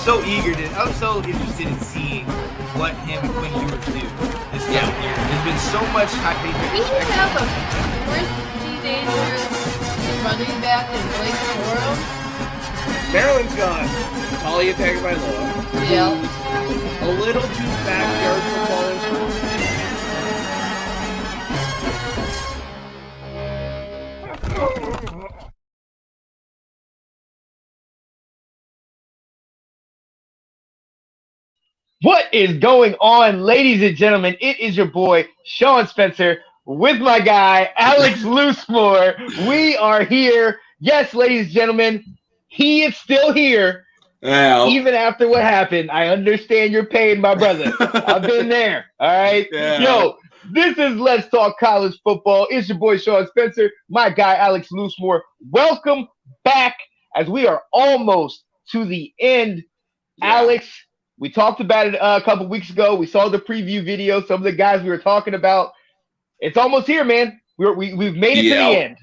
so interested in seeing what him and Quinn Ewers do this year. There's been so much hype. We should have a pretty dangerous running back in Blake Corum. Maryland's gone. Talia Tagovailoa. Yeah. A little too backyard football instrument. What is going on, ladies and gentlemen? It is your boy, Sean Spencer, with my guy, Alex Loosemore. We are here. Yes, ladies and gentlemen, he is still here. Well, even after what happened. I understand your pain, my brother. I've been there. All right. Yeah. Yo, this is Let's Talk College Football. It's your boy, Sean Spencer, my guy, Alex Loosemore. Welcome back as we are almost to the end. Yeah. Alex, we talked about it a couple weeks ago. We saw the preview video, some of the guys we were talking about. It's almost here, man. We've made it to the end.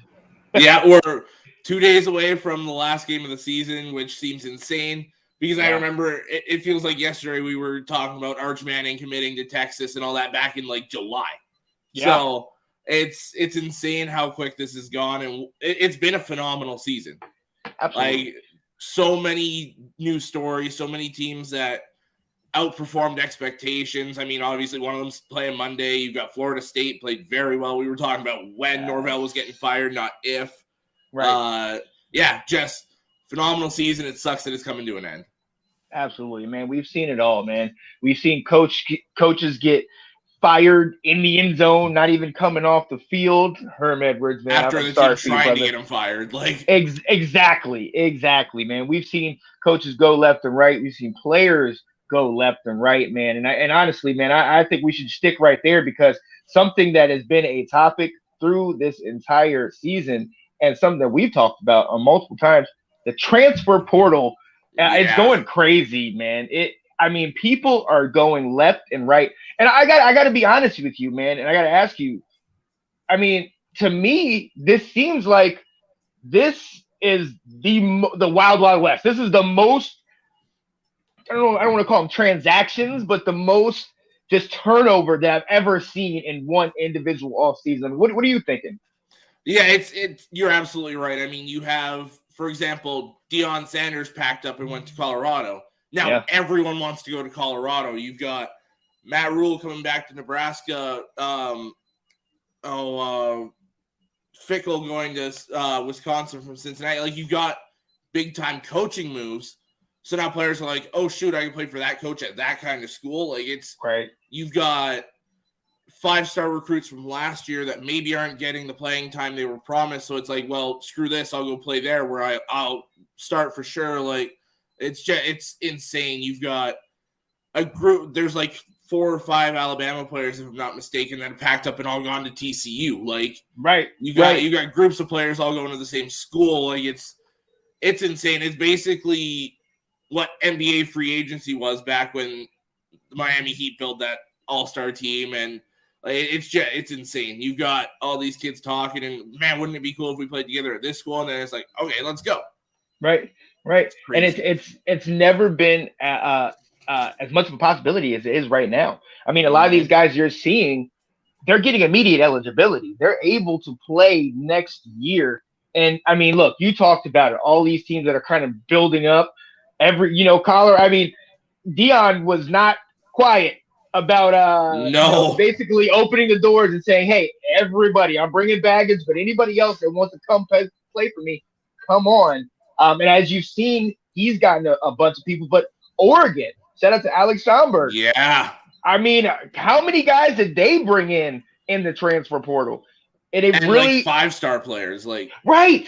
Yeah, we're 2 days away from the last game of the season, which seems insane because I remember it feels like yesterday we were talking about Arch Manning committing to Texas and all that back in like July. Yeah. So it's insane how quick this has gone, and it's been a phenomenal season. Absolutely. Like so many new stories, so many teams that outperformed expectations. I mean, obviously one of them's playing Monday. You've got Florida State played very well. We were talking about when Norvell was getting fired, not if. Right. Just phenomenal season. It sucks that it's coming to an end. Absolutely, man. We've seen it all, man. We've seen coaches get fired in the end zone, not even coming off the field. Herm Edwards, man. After the team trying to get him fired. Like Exactly, man. We've seen coaches go left and right. We've seen players go left and right, man. And honestly, man, I think we should stick right there because something that has been a topic through this entire season and something that we've talked about multiple times, the transfer portal, it's going crazy, man. People are going left and right. And I got to be honest with you, man. And I got to ask you, to me, this seems like this is the Wild Wild West. This is the most, I don't want to call them transactions, but the most just turnover that I've ever seen in one individual offseason. What are you thinking? Yeah, it's you're absolutely right. I mean, you have, for example, Deion Sanders packed up and went to Colorado. Now everyone wants to go to Colorado. You've got Matt Rule coming back to Nebraska. Fickle going to Wisconsin from Cincinnati. Like, you've got big time coaching moves. So now players are like, oh, shoot, I can play for that coach at that kind of school. Like, it's right. You've got 5-star recruits from last year that maybe aren't getting the playing time they were promised. So it's like, well, screw this. I'll go play there where I'll start for sure. Like, it's insane. You've got a group. There's like 4 or 5 Alabama players, if I'm not mistaken, that have packed up and all gone to TCU. Like, right. You got groups of players all going to the same school. Like, it's insane. It's basically what NBA free agency was back when the Miami Heat built that all-star team, and it's insane. You've got all these kids talking, and man, wouldn't it be cool if we played together at this school? And then it's like, okay, let's go. Right. And it's never been as much of a possibility as it is right now. I mean, a lot of these guys you're seeing, they're getting immediate eligibility. They're able to play next year. And I mean, look, you talked about it. All these teams that are kind of building up. Collar. I mean, Deion was not quiet about basically opening the doors and saying, hey, everybody, I'm bringing baggage, but anybody else that wants to come play for me, come on. And as you've seen, he's gotten a bunch of people. But Oregon, shout out to Alex Schomburg. Yeah. I mean, how many guys did they bring in the transfer portal? And really, like 5-star players, like right.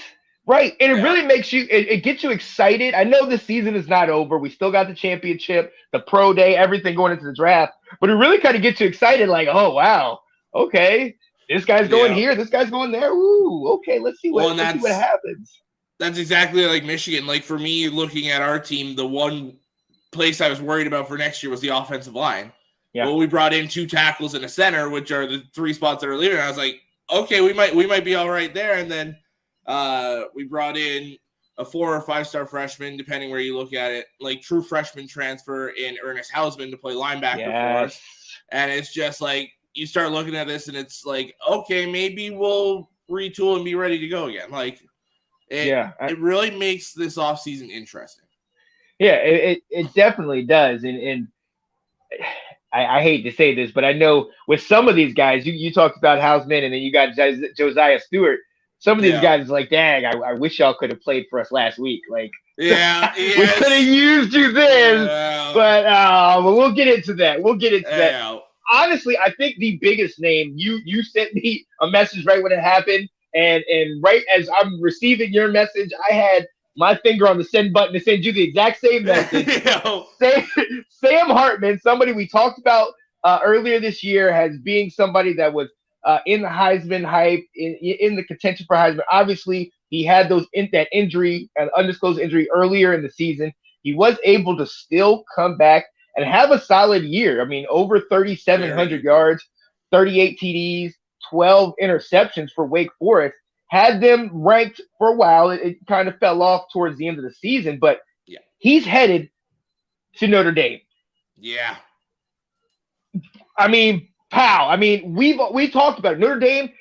And it really makes you, it gets you excited. I know the season is not over. We still got the championship, the pro day, everything going into the draft. But it really kind of gets you excited, like, oh, wow, okay, this guy's going here, this guy's going there. Ooh, okay, let's see what happens. That's exactly like Michigan. Like, for me, looking at our team, the one place I was worried about for next year was the offensive line. Yeah. Well, we brought in 2 tackles and a center, which are the 3 spots that are leaving. I was like, okay, we might be all right there. And then we brought in a 4 or 5 star freshman, depending where you look at it, like true freshman transfer in Ernest Hausman to play linebacker for us. And it's just like, you start looking at this and it's like, okay, maybe we'll retool and be ready to go again. Like, it really makes this offseason interesting. Yeah, it definitely does. And I hate to say this, but I know with some of these guys, you talked about Hausman and then you got Josiah Stewart. Some of these guys like, dang, I wish y'all could have played for us last week. Like, we could have used you then, but we'll get into that. That. Honestly, I think the biggest name, you sent me a message right when it happened, and right as I'm receiving your message, I had my finger on the send button to send you the exact same message. Sam Hartman, somebody we talked about earlier this year as being somebody that was in the Heisman hype, in the contention for Heisman. Obviously, he had that injury, an undisclosed injury earlier in the season. He was able to still come back and have a solid year. I mean, over 3,700 yards, 38 TDs, 12 interceptions for Wake Forest. Had them ranked for a while. It kind of fell off towards the end of the season, but he's headed to Notre Dame. Yeah. I mean, pow. I mean, we talked about it. Notre Dame,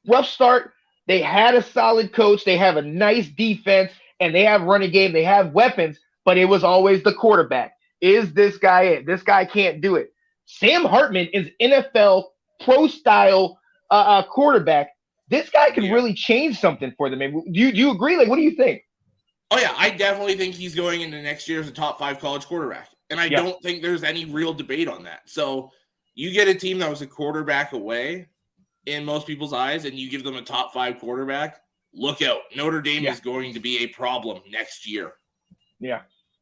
rough start. They had a solid coach. They have a nice defense, and they have running game. They have weapons, but it was always the quarterback. Is this guy it? This guy can't do it. Sam Hartman is NFL pro-style quarterback. This guy can really change something for them. Do you agree? Like, what do you think? Oh, yeah. I definitely think he's going into next year as a top 5 college quarterback. And I don't think there's any real debate on that. So you get a team that was a quarterback away in most people's eyes, and you give them a top 5 quarterback, look out. Notre Dame is going to be a problem next year. Yeah,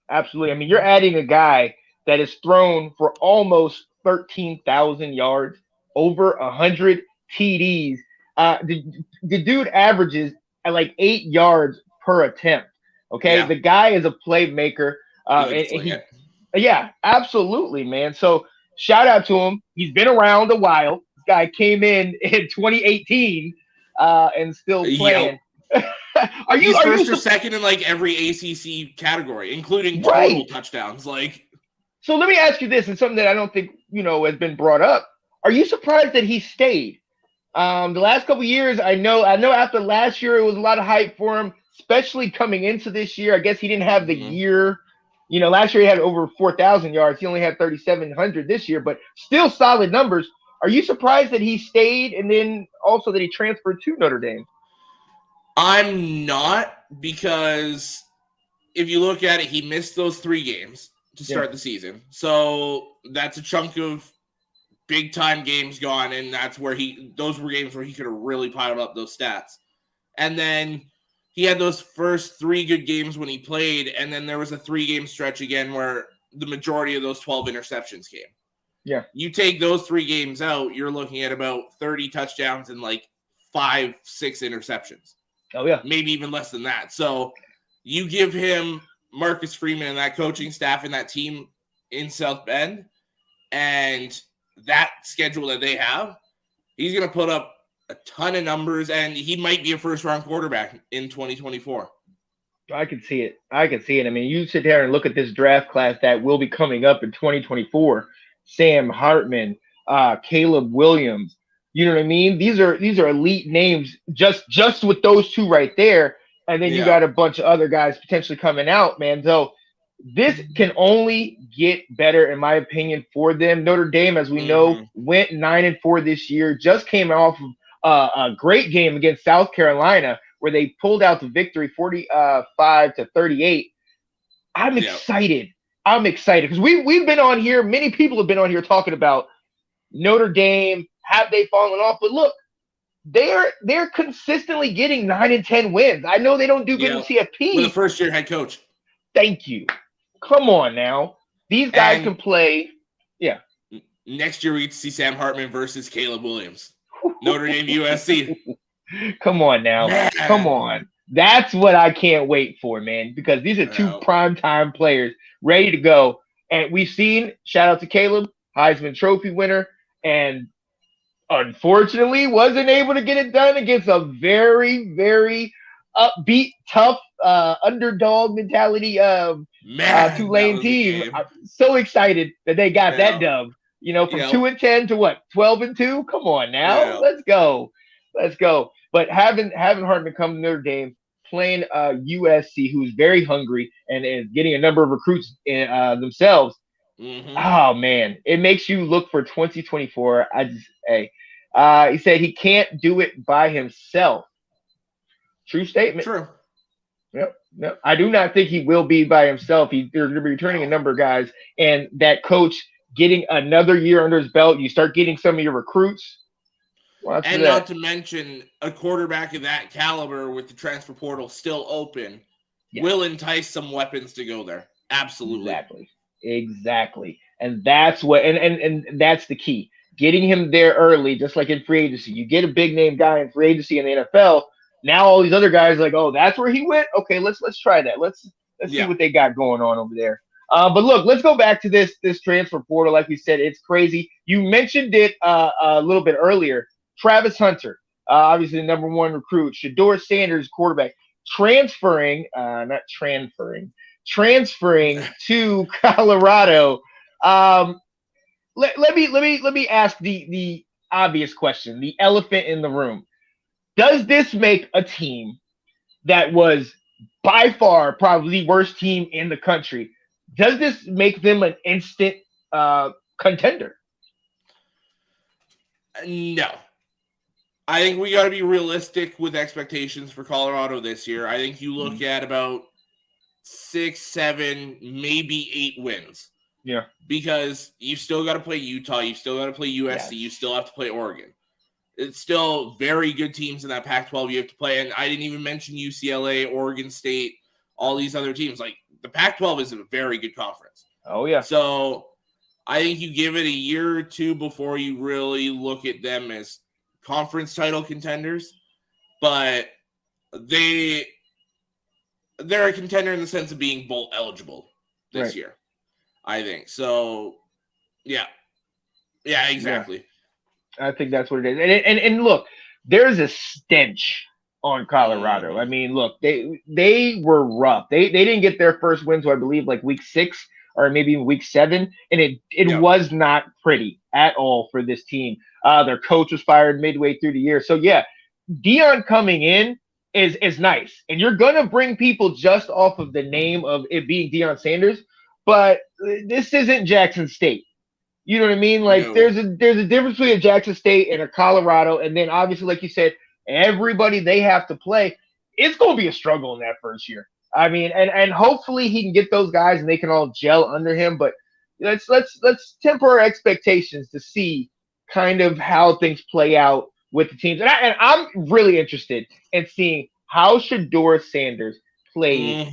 absolutely. I mean, you're adding a guy that is thrown for almost 13,000 yards, over 100 TDs. The dude averages at like 8 yards per attempt. Okay, the guy is a playmaker. Yeah, absolutely, man. So shout out to him. He's been around a while. This guy came in 2018 and still playing. He's first or second in like every ACC category, including total touchdowns. Like, so let me ask you this, and something that I don't think has been brought up. Are you surprised that he stayed? The last couple of years, I know after last year, it was a lot of hype for him, especially coming into this year. I guess he didn't have the year. Last year he had over 4,000 yards. He only had 3,700 this year, but still solid numbers. Are you surprised that he stayed and then also that he transferred to Notre Dame? I'm not, because if you look at it, he missed those 3 games to start the season. So that's a chunk of big-time games gone, and that's where those were games where he could have really piled up those stats. And then he had those first 3 good games when he played, and then there was a 3-game stretch again where the majority of those 12 interceptions came. Yeah. You take those 3 games out, you're looking at about 30 touchdowns and like 5-6 interceptions. Oh, yeah. Maybe even less than that. So you give him Marcus Freeman and that coaching staff and that team in South Bend and that schedule that they have, he's going to put up a ton of numbers, and he might be a first-round quarterback in 2024. I can see it. I mean, you sit there and look at this draft class that will be coming up in 2024. Sam Hartman, Caleb Williams. You know what I mean? These are elite names just with those 2 right there. And then you got a bunch of other guys potentially coming out, man. So this can only get better, in my opinion, for them. Notre Dame, as we know, went 9-4 this year. Just came off of a great game against South Carolina, where they pulled out the victory 45-38. I'm excited. Because we've been on here. Many people have been on here talking about Notre Dame. Have they fallen off? But look, they're consistently getting 9 and 10 wins. I know they don't do good in CFP. With a first-year head coach. Thank you. Come on now. These guys can play. Yeah. Next year we get to see Sam Hartman versus Caleb Williams. Notre Dame USC. Come on now. Man. Come on. That's what I can't wait for, man, because these are 2 primetime players ready to go. And we've seen, shout out to Caleb, Heisman Trophy winner, and unfortunately wasn't able to get it done against a very, very upbeat, tough underdog mentality Man, that Tulane was a team. game. I'm so excited that they got that dub. From 2-10 to what, 12-2? Come on now, Yeah. let's go. But having Hartman come to Notre Dame, playing USC, who's very hungry and is getting a number of recruits themselves. Oh man, it makes you look for 2024. He said he can't do it by himself. True statement. True. Yep. I do not think he will be by himself. They're going to be returning a number of guys, and that coach getting another year under his belt. You start getting some of your recruits. And not to mention a quarterback of that caliber with the transfer portal still open will entice some weapons to go there. Absolutely. Exactly. And that's what and that's the key. Getting him there early, just like in free agency. You get a big name guy in free agency in the NFL. Now all these other guys are like, oh, that's where he went. Okay, let's try that. Let's see what they got going on over there. But look, let's go back to this transfer portal. Like we said, it's crazy. You mentioned it a little bit earlier. Travis Hunter, obviously the number one recruit. Shedeur Sanders, quarterback, transferring to Colorado. Let me ask the obvious question, the elephant in the room. Does this make a team that was by far probably the worst team in the country? Does this make them an instant contender? No. I think we got to be realistic with expectations for Colorado this year. I think you look at about 6, 7, maybe 8 wins. Yeah. Because you've still got to play Utah. You've still got to play USC. Yes. You still have to play Oregon. It's still very good teams in that Pac-12 you have to play. And I didn't even mention UCLA, Oregon State, all these other teams. Like, the Pac-12 is a very good conference. Oh, yeah. So I think you give it a year or two before you really look at them as conference title contenders. But they're a contender in the sense of being bowl eligible this year, I think. So, yeah. Yeah, exactly. Yeah. I think that's what it is. And look, there's a stench on Colorado. I mean, look, they were rough. They didn't get their first win to, I believe, like week 6 or maybe even week 7, and it was not pretty at all for this team. Their coach was fired midway through the year. So yeah, Deion coming in is nice, and you're gonna bring people just off of the name of it being Deion Sanders, but this isn't Jackson State. You know what I mean? Like there's a difference between a Jackson State and a Colorado, and then obviously, like you said, everybody they have to play. It's going to be a struggle in that first year. I mean, and hopefully he can get those guys and they can all gel under him. But let's temper our expectations to see kind of how things play out with the teams. And I'm really interested in seeing how Shedeur Sanders plays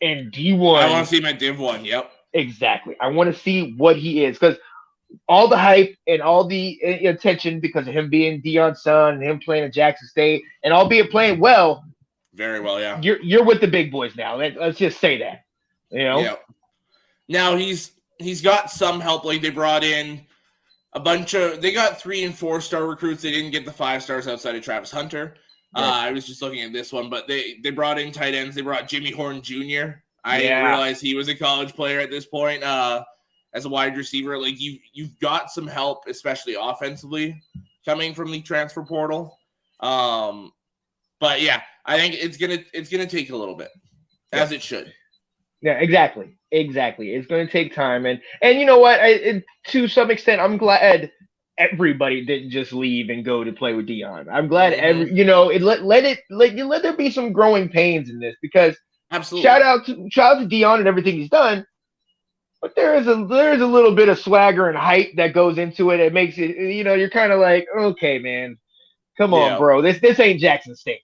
in D1. I want to see him at Div 1. Yep. Exactly. I want to see what he is, because all the hype and all the attention because of him being Deion's son and him playing at Jackson State, and albeit playing well, very well, yeah. You're with the big boys now. Let's just say that, Yeah. Now he's got some help. Like they brought in they got 3 and 4 star recruits. They didn't get the 5 stars outside of Travis Hunter. I was just looking at this one, but they brought in tight ends. They brought Jimmy Horn Jr. I didn't realize he was a college player at this point. As a wide receiver, like you've got some help, especially offensively, coming from the transfer portal. But yeah, I think it's gonna take a little bit, as it should. Yeah, exactly. It's gonna take time, and you know what? To some extent, I'm glad everybody didn't just leave and go to play with Deion. I'm glad let there be some growing pains in this, because absolutely shout out to Deion and everything he's done. But there is a little bit of swagger and hype that goes into it. It makes it, you're kind of like, okay, man, come on, bro. This ain't Jackson State.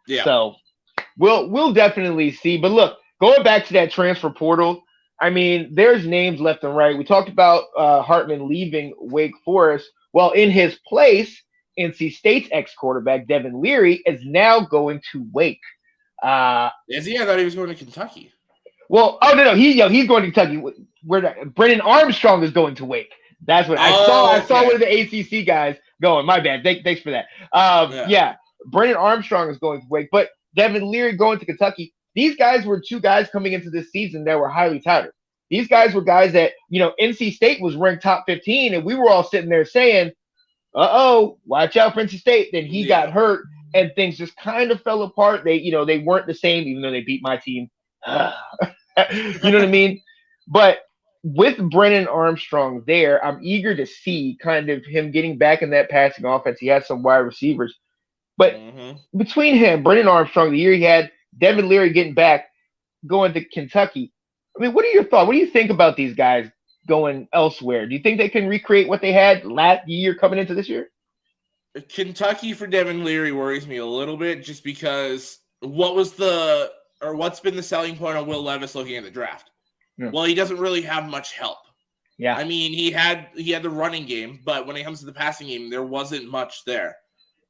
Yeah. So we'll definitely see. But look, going back to that transfer portal, I mean, there's names left and right. We talked about Hartman leaving Wake Forest. Well, in his place, NC State's ex-quarterback Devin Leary is now going to Wake. Is he? I thought he was going to Kentucky. Well, no, he's going to Kentucky. Brennan Armstrong is going to Wake. That's what I saw. I saw one of the ACC guys going. My bad. Thanks for that. Yeah, Brennan Armstrong is going to Wake, but Devin Leary going to Kentucky. these guys were two guys coming into this season that were highly touted. These guys were guys that, NC State was ranked top 15, and we were all sitting there saying, watch out for NC State. Then he got hurt, and things just kind of fell apart. They weren't the same, even though they beat my team. You know what I mean? But with Brennan Armstrong there, I'm eager to see kind of him getting back in that passing offense. He has some wide receivers. But between him, Brennan Armstrong, the year he had, Devin Leary getting back, going to Kentucky. I mean, what are your thoughts? What do you think about these guys going elsewhere? Do you think they can recreate what they had last year coming into this year? Kentucky for Devin Leary worries me a little bit just because what's been the selling point on Will Levis looking at the draft? Yeah. Well, he doesn't really have much help. Yeah. I mean, he had the running game, but when it comes to the passing game, there wasn't much there.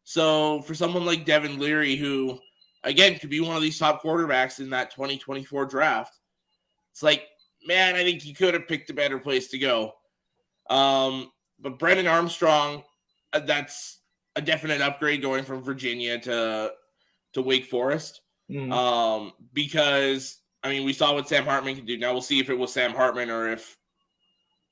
So for someone like Devin Leary, who, again, could be one of these top quarterbacks in that 2024 draft, it's like, man, I think he could have picked a better place to go. But Brennan Armstrong, that's a definite upgrade going from Virginia to Wake Forest. Because, I mean, we saw what Sam Hartman can do. Now we'll see if it was Sam Hartman or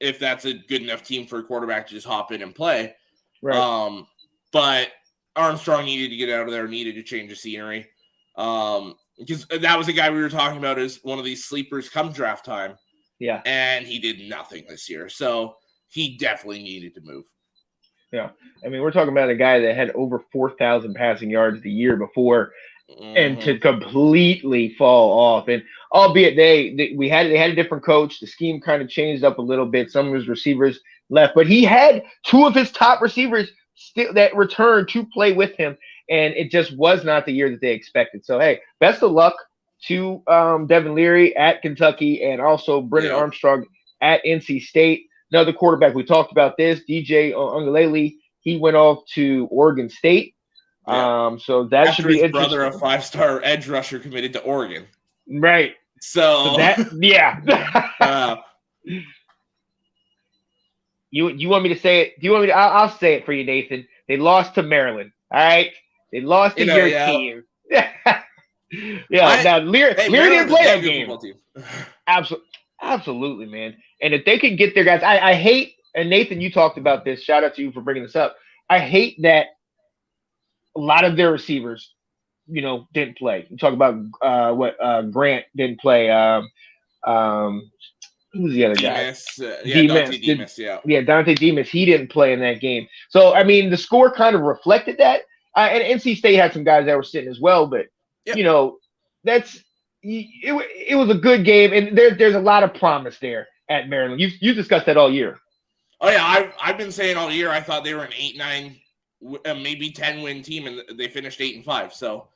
if that's a good enough team for a quarterback to just hop in and play. Right. But Armstrong needed to get out of there, needed to change the scenery. Because that was a guy we were talking about as one of these sleepers come draft time. Yeah. And he did nothing this year. So he definitely needed to move. Yeah. I mean, we're talking about a guy that had over 4,000 passing yards the year before and to completely fall off. And albeit they had a different coach, the scheme kind of changed up a little bit. Some of his receivers left, but he had two of his top receivers still that returned to play with him. And it just was not the year that they expected. So, hey, best of luck to Devin Leary at Kentucky and also Brennan Armstrong at NC State. Another quarterback, we talked about this, DJ Ungalele. He went off to Oregon State. So that After should be his interesting. brother, a 5-star edge rusher, committed to Oregon. Right. So that, yeah. You want me to say it? Do you want me to? I'll say it for you, Nathan. They lost to Maryland. All right. They lost to your team. Now Leary didn't play that game. Absolutely, man. And if they could get their guys, I hate, and Nathan, you talked about this. Shout out to you for bringing this up. I hate that a lot of their receivers, didn't play. You talk about Grant didn't play. Who's the other guy? Demas. Dante Demas. He didn't play in that game. So, I mean, the score kind of reflected that. And NC State had some guys that were sitting as well. But, it was a good game. And there's a lot of promise there at Maryland. You discussed that all year. Oh, yeah. I've been saying all year I thought they were an 8-9, maybe 10-win team, and they finished 8-5. So,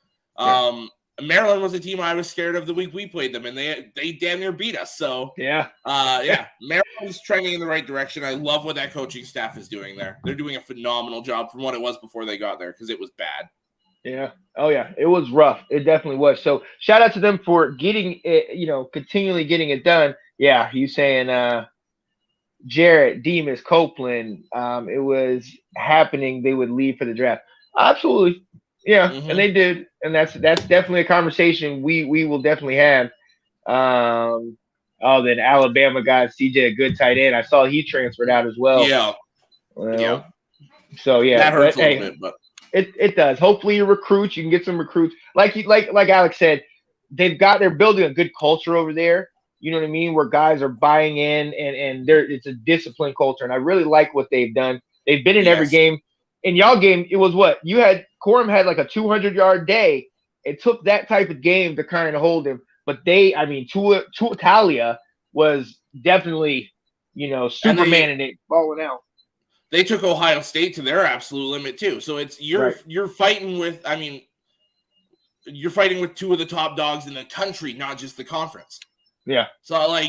Maryland was a team I was scared of the week we played them, and they damn near beat us. So Maryland's trending in the right direction. I love what that coaching staff is doing there. They're doing a phenomenal job from what it was before they got there because it was bad. Yeah. Oh yeah, it was rough. It definitely was. So shout out to them for getting it, continually getting it done. Yeah, you saying Jarrett, Demas, Copeland. It was happening. They would leave for the draft. Absolutely. Yeah, and they did, and that's definitely a conversation we will definitely have. Then Alabama guy CJ, a good tight end. I saw he transferred out as well. Yeah. So that hurts a little bit, but it does. Hopefully, you can get some recruits. Like Alex said, they're building a good culture over there. You know what I mean? Where guys are buying in, and it's a disciplined culture, and I really like what they've done. They've been in every game. In y'all game, it was what you had. Quorum had like a 200-yard day. It took that type of game to kind of hold him. But Talia was definitely, Superman in it, balling out. They took Ohio State to their absolute limit too. So it's you're fighting with. I mean, you're fighting with two of the top dogs in the country, not just the conference. Yeah. So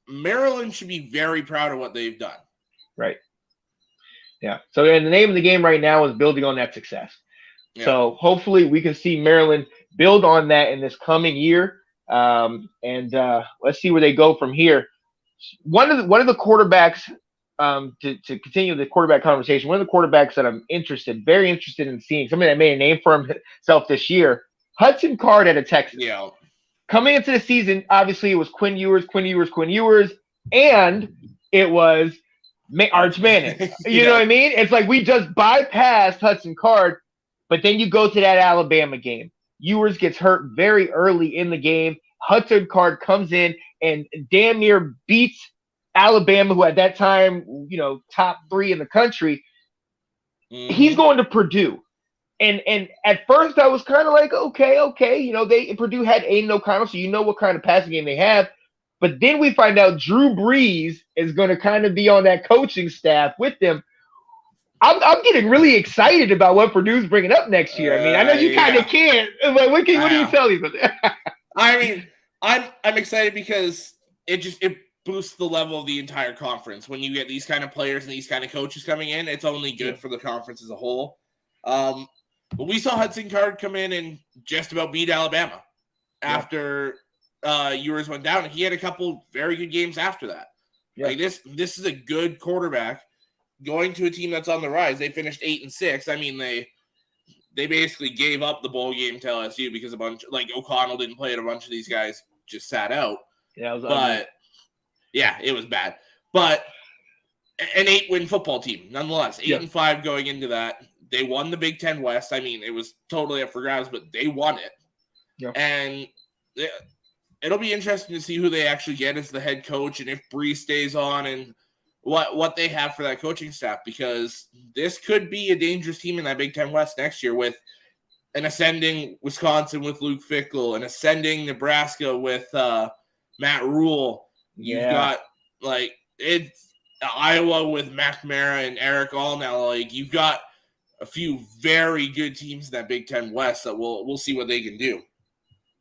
Maryland should be very proud of what they've done. Right. Yeah. So and the name of the game right now is building on that success. Yeah. So hopefully we can see Maryland build on that in this coming year. And let's see where they go from here. One of the quarterbacks, to continue the quarterback conversation, one of the quarterbacks that I'm very interested in seeing, somebody that made a name for himself this year, Hudson Card out of Texas. Yeah. coming into the season, obviously it was Quinn Ewers, and it was Arch Manning. You know what I mean? It's like we just bypassed Hudson Card, but then you go to that Alabama game. Ewers gets hurt very early in the game. Hudson Card comes in and damn near beats Alabama, who at that time, top 3 in the country. Mm-hmm. He's going to Purdue. And at first I was kind of like, okay. Purdue had Aiden O'Connell, so you know what kind of passing game they have. But then we find out Drew Brees is going to kind of be on that coaching staff with them. I'm getting really excited about what Purdue's bringing up next year. I mean, I know you kind of can't. But what do you tell me about that? I mean, I'm excited because it boosts the level of the entire conference. When you get these kind of players and these kind of coaches coming in, it's only good for the conference as a whole. But we saw Hudson Card come in and just about beat Alabama after Ewers went down. And he had a couple very good games after that. Yeah. Like this is a good quarterback going to a team that's on the rise. They finished 8-6. I mean, they basically gave up the bowl game to LSU because O'Connell didn't play and a bunch of these guys just sat out. Yeah, it was ugly. Yeah, it was bad. But an 8-win football team, nonetheless. 8-5 going into that. They won the Big Ten West. I mean, it was totally up for grabs, but they won it. Yeah. And it'll be interesting to see who they actually get as the head coach and if Brees stays on and what they have for that coaching staff, because this could be a dangerous team in that Big Ten West next year with an ascending Wisconsin with Luke Fickell, an ascending Nebraska with Matt Rule. You've got it's Iowa with McNamara and Eric All now. You've got a few very good teams in that Big Ten West that we'll see what they can do.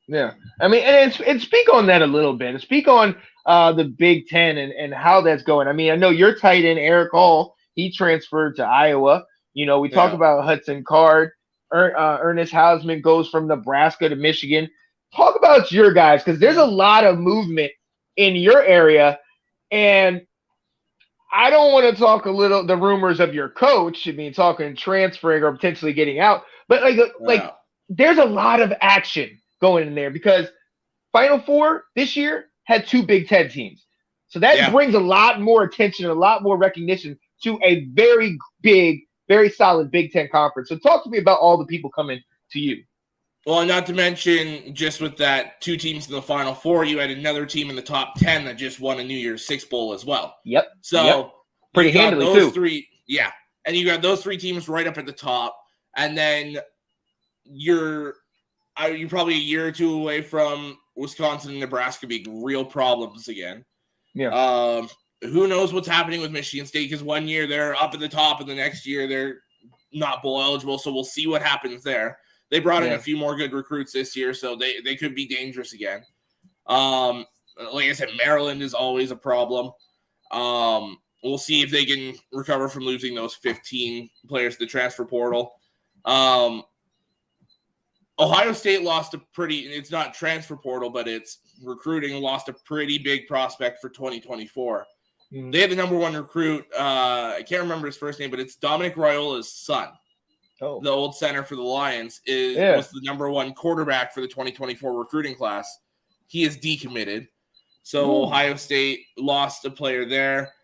Yeah. I mean, and speak on that a little bit. And speak on the Big Ten and how that's going. I mean, I know your tight end, Eric All, he transferred to Iowa. We talk about Hudson Card. Ernest Hausman goes from Nebraska to Michigan. Talk about your guys, because there's a lot of movement in your area. And I don't want to talk the rumors of your coach. I mean, talking transferring or potentially getting out. But there's a lot of action going in there because Final Four this year had 2 Big Ten teams. So that brings a lot more attention, a lot more recognition to a very big, very solid Big Ten conference. So talk to me about all the people coming to you. Well, not to mention, just with that 2 teams in the Final Four, you had another team in the top 10 that just won a New Year's Six Bowl as well. Yep. So pretty handily those too. 3, and you got those 3 teams right up at the top, and then you're probably a year or 2 away from Wisconsin and Nebraska being real problems again. Yeah. Who knows what's happening with Michigan State, because one year they're up at the top and the next year they're not bowl eligible. So we'll see what happens there. They brought in a few more good recruits this year, so they could be dangerous again. Like I said, Maryland is always a problem. We'll see if they can recover from losing those 15 players to the transfer portal. Ohio State lost it's not transfer portal, but it's recruiting, lost a pretty big prospect for 2024. Mm. They had the number 1 recruit. I can't remember his first name, but it's Dominic Raiola's son. Oh. The old center for the Lions was the number 1 quarterback for the 2024 recruiting class. He is decommitted. So Ohio State lost a player there.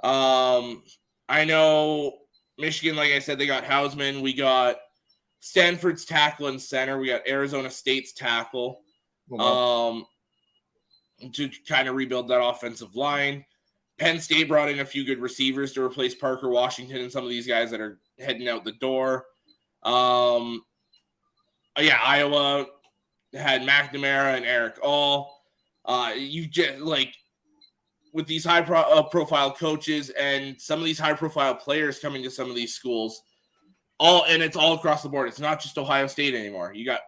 I know Michigan, like I said, they got Hausman. We got Stanford's tackle and center. We got Arizona State's tackle to kind of rebuild that offensive line. Penn State brought in a few good receivers to replace Parker Washington and some of these guys that are heading out the door. Iowa had McNamara and Eric All. You just with these high profile coaches and some of these high profile players coming to some of these schools, it's all across the board. It's not just Ohio State anymore. You got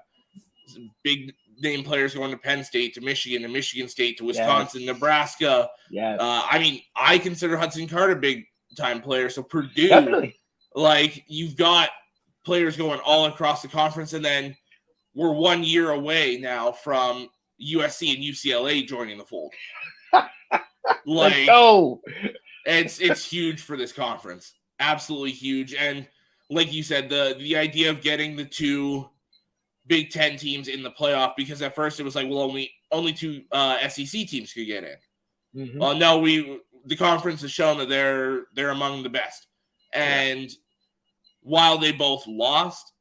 big name players going to Penn State, to Michigan State, to Wisconsin, Nebraska. Yeah. I mean, I consider Hudson Card a big time player. So Purdue, definitely. You've got players going all across the conference, and then we're 1 year away now from USC and UCLA joining the fold. It's huge for this conference. Absolutely huge. And like you said, the idea of getting the 2 Big Ten teams in the playoff, because at first it was like, well, only only two SEC teams could get in. Mhm. Well, no, the conference has shown that they're among the best. And while they both lost,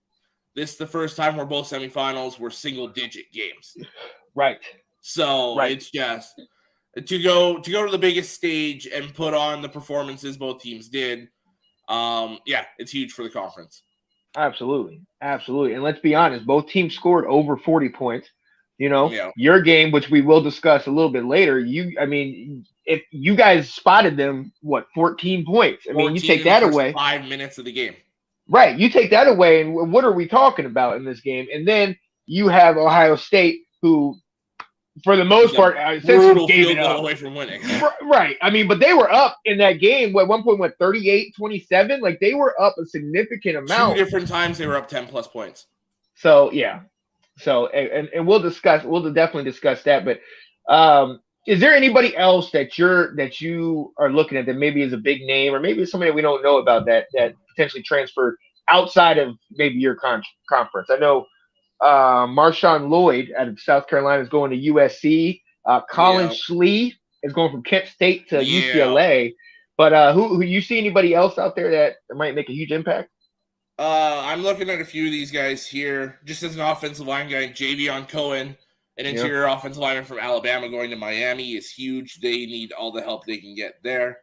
this is the first time where both semifinals were single-digit games. Right. So it's just to go to the biggest stage and put on the performances both teams did. It's huge for the conference. Absolutely. And let's be honest, both teams scored over 40 points. Yeah. Your game, which we will discuss a little bit later, if you guys spotted them, 14 points. I mean, you take that away. 5 minutes of the game. Right. You take that away, and what are we talking about in this game? And then you have Ohio State, who, for the most part, brutal gave field it goal up. away from winning. Right. I mean, but they were up in that game. At one point, 38-27? Like, they were up a significant amount. 2 different times they were up 10 plus points. So, yeah. So, and we'll definitely discuss that. But is there anybody else that you are looking at that maybe is a big name, or maybe somebody that we don't know about that potentially transferred outside of maybe your conference? I know Marshawn Lloyd out of South Carolina is going to USC. Colin Schlee is going from Kent State to UCLA. But who you see anybody else out there that might make a huge impact? I'm looking at a few of these guys here. Just as an offensive line guy, Javion Cohen, an interior offensive lineman from Alabama going to Miami, is huge. They need all the help they can get there.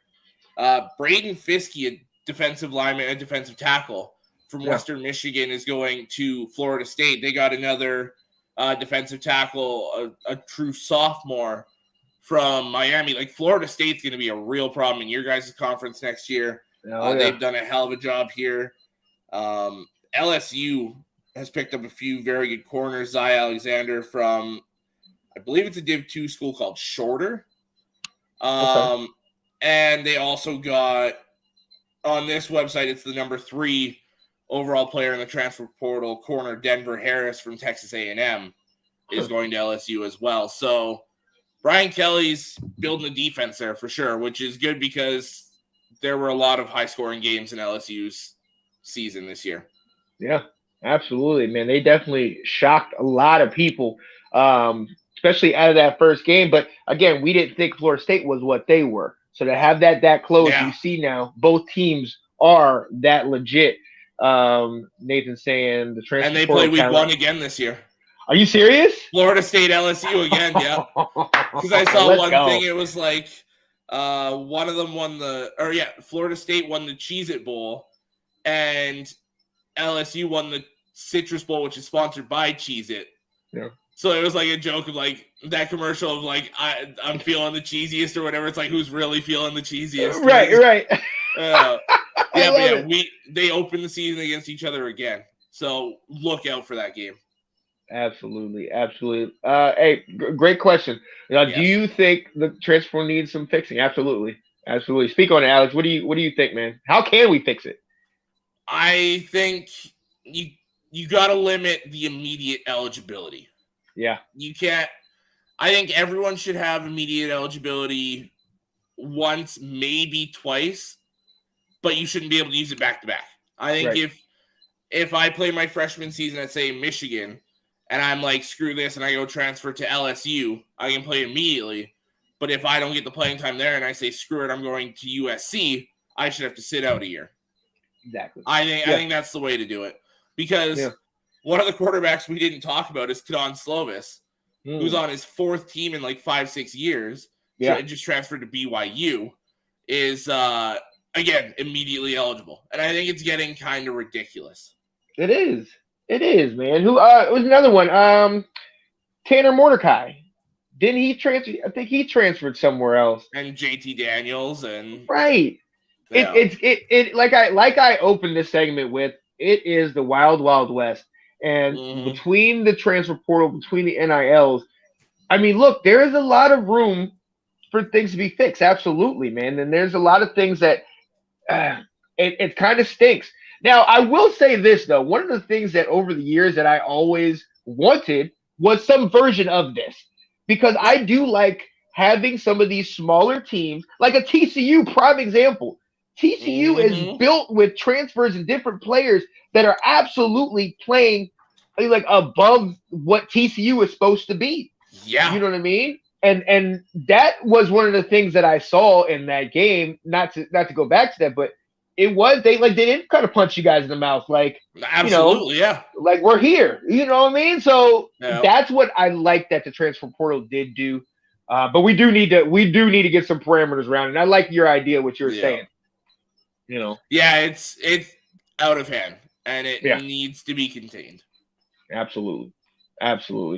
Braden Fiske, a defensive lineman, a defensive tackle from Western Michigan, is going to Florida State. They got another defensive tackle, a true sophomore from Miami. Like, Florida State's going to be a real problem in your guys' conference next year. They've done a hell of a job here. LSU has picked up a few very good corners. Zy Alexander from, I believe it's a Div 2 school called Shorter. And they also got, on this website, it's the number 3 overall player in the transfer portal, corner Denver Harris from Texas A&M is going to LSU as well. So Brian Kelly's building the defense there for sure, which is good because there were a lot of high-scoring games in LSU's season this year. Yeah, absolutely, man. They definitely shocked a lot of people, especially out of that first game. But again, we didn't think Florida State was what they were. So to have that close, you see now both teams are that legit. Nathan saying the transfer, and they play week 1 again this year. Are you serious? Florida State LSU again, yeah. Because I saw thing. It was like one of them won Florida State won the Cheez-It Bowl, and LSU won the Citrus Bowl, which is sponsored by Cheez-It. Yeah. So it was like a joke of like that commercial of like I'm feeling the cheesiest or whatever. It's like, who's really feeling the cheesiest? Right. They opened the season against each other again. So look out for that game. Absolutely. Hey, great question. Do you think the transfer needs some fixing? Absolutely. Speak on it, Alex. What do you think, man? How can we fix it? I think you got to limit the immediate eligibility. Yeah. You can't. I think everyone should have immediate eligibility once, maybe twice, but you shouldn't be able to use it back to back. I think if I play my freshman season at, say, Michigan, and I'm like, screw this, and I go transfer to LSU, I can play immediately. But if I don't get the playing time there and I say, screw it, I'm going to USC, I should have to sit out a year. Exactly. I think that's the way to do it. Because one of the quarterbacks we didn't talk about is Kadon Slovis, who's on his 4th team in like 5-6 years. Just transferred to BYU. Is, again, immediately eligible. And I think it's getting kind of ridiculous. It is, man. Who it was another one. Tanner Mordecai. Didn't he transfer? I think he transferred somewhere else. And JT Daniels and right. Yeah. It like I opened this segment with, it is the wild, wild west. And between the transfer portal, between the NILs, I mean, look, there is a lot of room for things to be fixed. Absolutely, man. And there's a lot of things that it kind of stinks. Now, I will say this, though. One of the things that over the years that I always wanted was some version of this, because I do like having some of these smaller teams, like a TCU, prime example. TCU is built with transfers and different players that are absolutely playing like above what TCU is supposed to be. Yeah. You know what I mean? And that was one of the things that I saw in that game. Not to go back to that, but it was they didn't kind of punch you guys in the mouth like Absolutely, yeah. like we're here. You know what I mean? So Yeah. that's what I like that the transfer portal did do. But we do need to get some parameters around it. And I like your idea, what you were saying. You know. Yeah, it's out of hand and it Yeah. needs to be contained. Absolutely.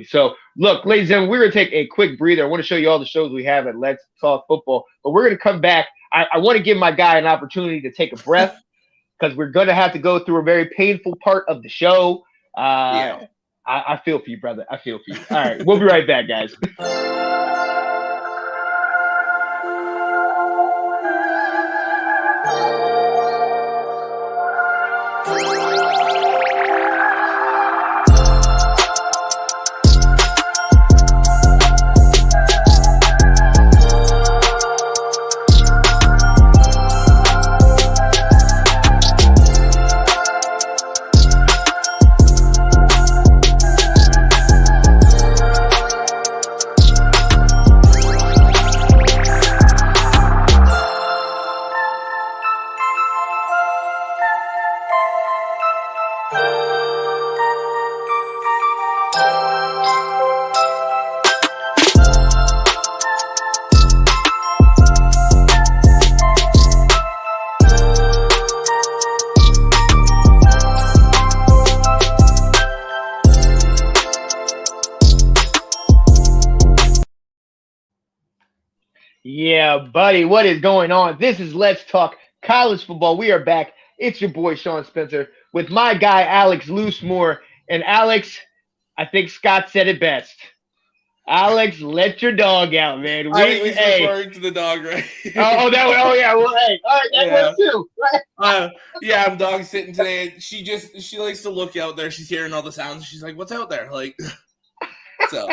So, look, ladies and gentlemen, we're going to take a quick breather. I want to show you all the shows we have at Let's Talk Football, but we're going to come back. I want to give my guy an opportunity to take a breath because we're going to have to go through a very painful part of the show. I feel for you, brother. I feel for you. All right, we'll be right back, guys. Yeah, buddy, what is going on? This is Let's Talk College Football. We are back. It's your boy Sean Spencer with my guy Alex Loosemore. And Alex, I think Scott said it best. Alex, let your dog out, man. I think he's referring to the dog, right? That one. Oh yeah. Well, hey, all right, that one too. Right? Yeah, I'm dog sitting today. And she likes to look out there. She's hearing all the sounds. She's like, "What's out there?" Like, so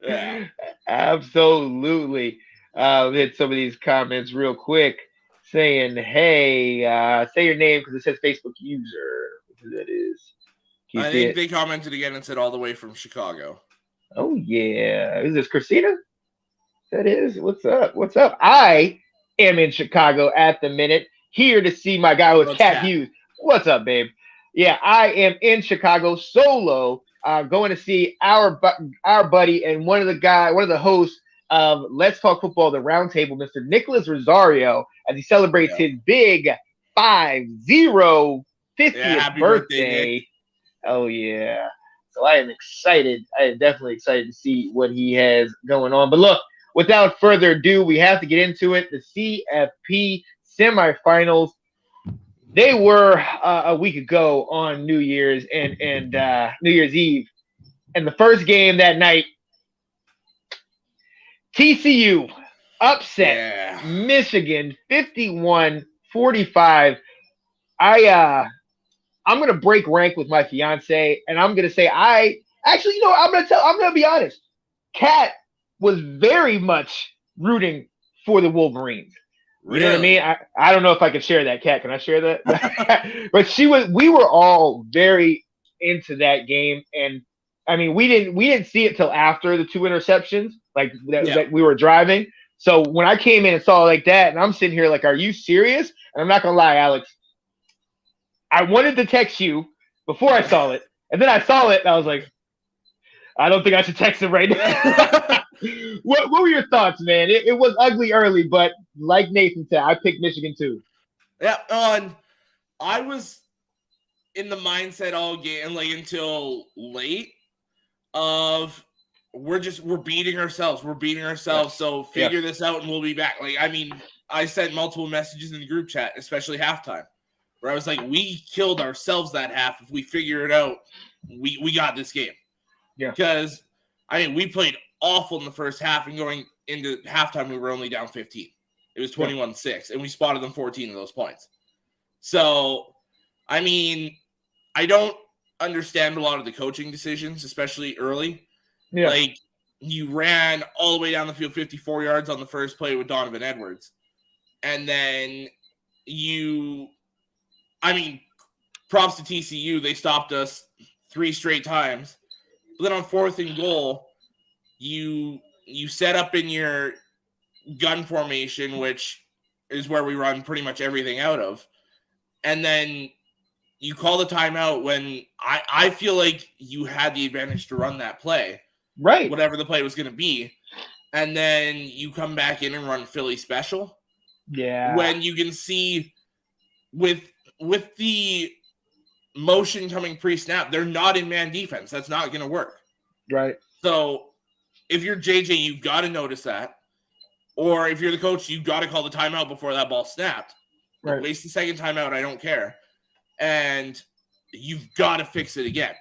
yeah, absolutely. Hit some of these comments real quick, saying, "Hey, say your name because it says Facebook user." Who that is? I think they commented again and said all the way from Chicago. Oh yeah, is this Christina? That is. What's up? What's up? I am in Chicago at the minute, here to see my guy with Cat Hughes. What's up, babe? Yeah, I am in Chicago solo, going to see our buddy and one of the hosts of Let's Talk Football, the Roundtable, Mr. Nicholas Rosario, as he celebrates his big 50th birthday. Oh yeah. So I am excited. I am definitely excited to see what he has going on. But look, without further ado, we have to get into it. The CFP semifinals. They were a week ago on New Year's and New Year's Eve. And the first game that night, TCU upset Michigan 51-45. I'm gonna break rank with my fiance, and I'm gonna say I'm gonna be honest. Kat was very much rooting for the Wolverines. You know what I mean? I don't know if I can share that, Kat. Can I share that? But we were all very into that game, and I mean we didn't see it till after the 2 interceptions, that we were driving. So when I came in and saw it like that, and I'm sitting here like, are you serious? And I'm not gonna lie, Alex. I wanted to text you before I saw it, and then I saw it, and I was like, I don't think I should text him right now. What were your thoughts, man? It was ugly early, but like Nathan said, I picked Michigan too. Yeah, I was in the mindset all game, until late, of we're beating ourselves. We're beating ourselves, so figure this out, and we'll be back. I sent multiple messages in the group chat, especially halftime, where I was like, we killed ourselves that half. If we figure it out, we got this game. Yeah. Because, we played awful in the first half, and going into halftime, we were only down 15. It was 21-6, and we spotted them 14 of those points. So, I don't understand a lot of the coaching decisions, especially early. Yeah. You ran all the way down the field 54 yards on the first play with Donovan Edwards. And then props to TCU. They stopped us 3 straight times. But then on 4th and goal, you set up in your gun formation, which is where we run pretty much everything out of, and then you call the timeout when I feel like you had the advantage to run that play, right? Whatever the play was going to be, and then you come back in and run Philly special. Yeah. When you can see with the motion coming pre-snap, they're not in man defense. That's not going to work. Right. So if you're JJ, you've got to notice that. Or if you're the coach, you've got to call the timeout before that ball snapped. Right. Waste the second timeout, I don't care. And you've got to fix it again.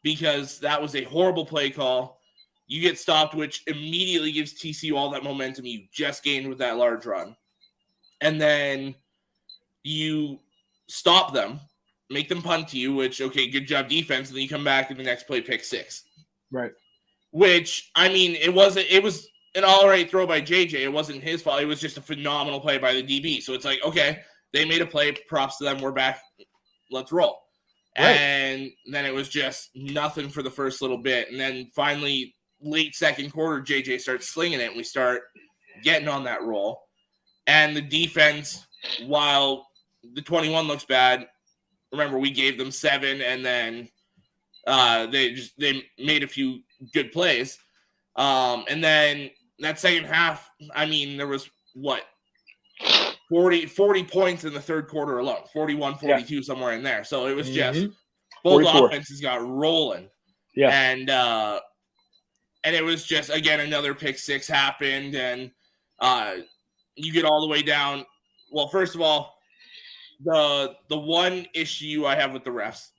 Because that was a horrible play call. You get stopped, which immediately gives TCU all that momentum you just gained with that large run. And then you stop them, make them punt to you, which, okay, good job defense, and then you come back and the next play pick six. Right. Which, I mean, it was an all right throw by JJ. It wasn't his fault. It was just a phenomenal play by the DB. So it's like, okay, they made a play, props to them, we're back, let's roll. Right. And then it was just nothing for the first little bit. And then finally, late second quarter, JJ starts slinging it, and we start getting on that roll. And the defense, while the 21 looks bad, remember we gave them 7, and then they made a few good plays. And then that second half, I mean, there was 40 points in the third quarter alone, 41, 42, somewhere in there. So it was just both 44. offenses got rolling. Yeah. And it was just, again, another pick six happened, and you get all the way down. Well, first of all, the one issue I have with the refs,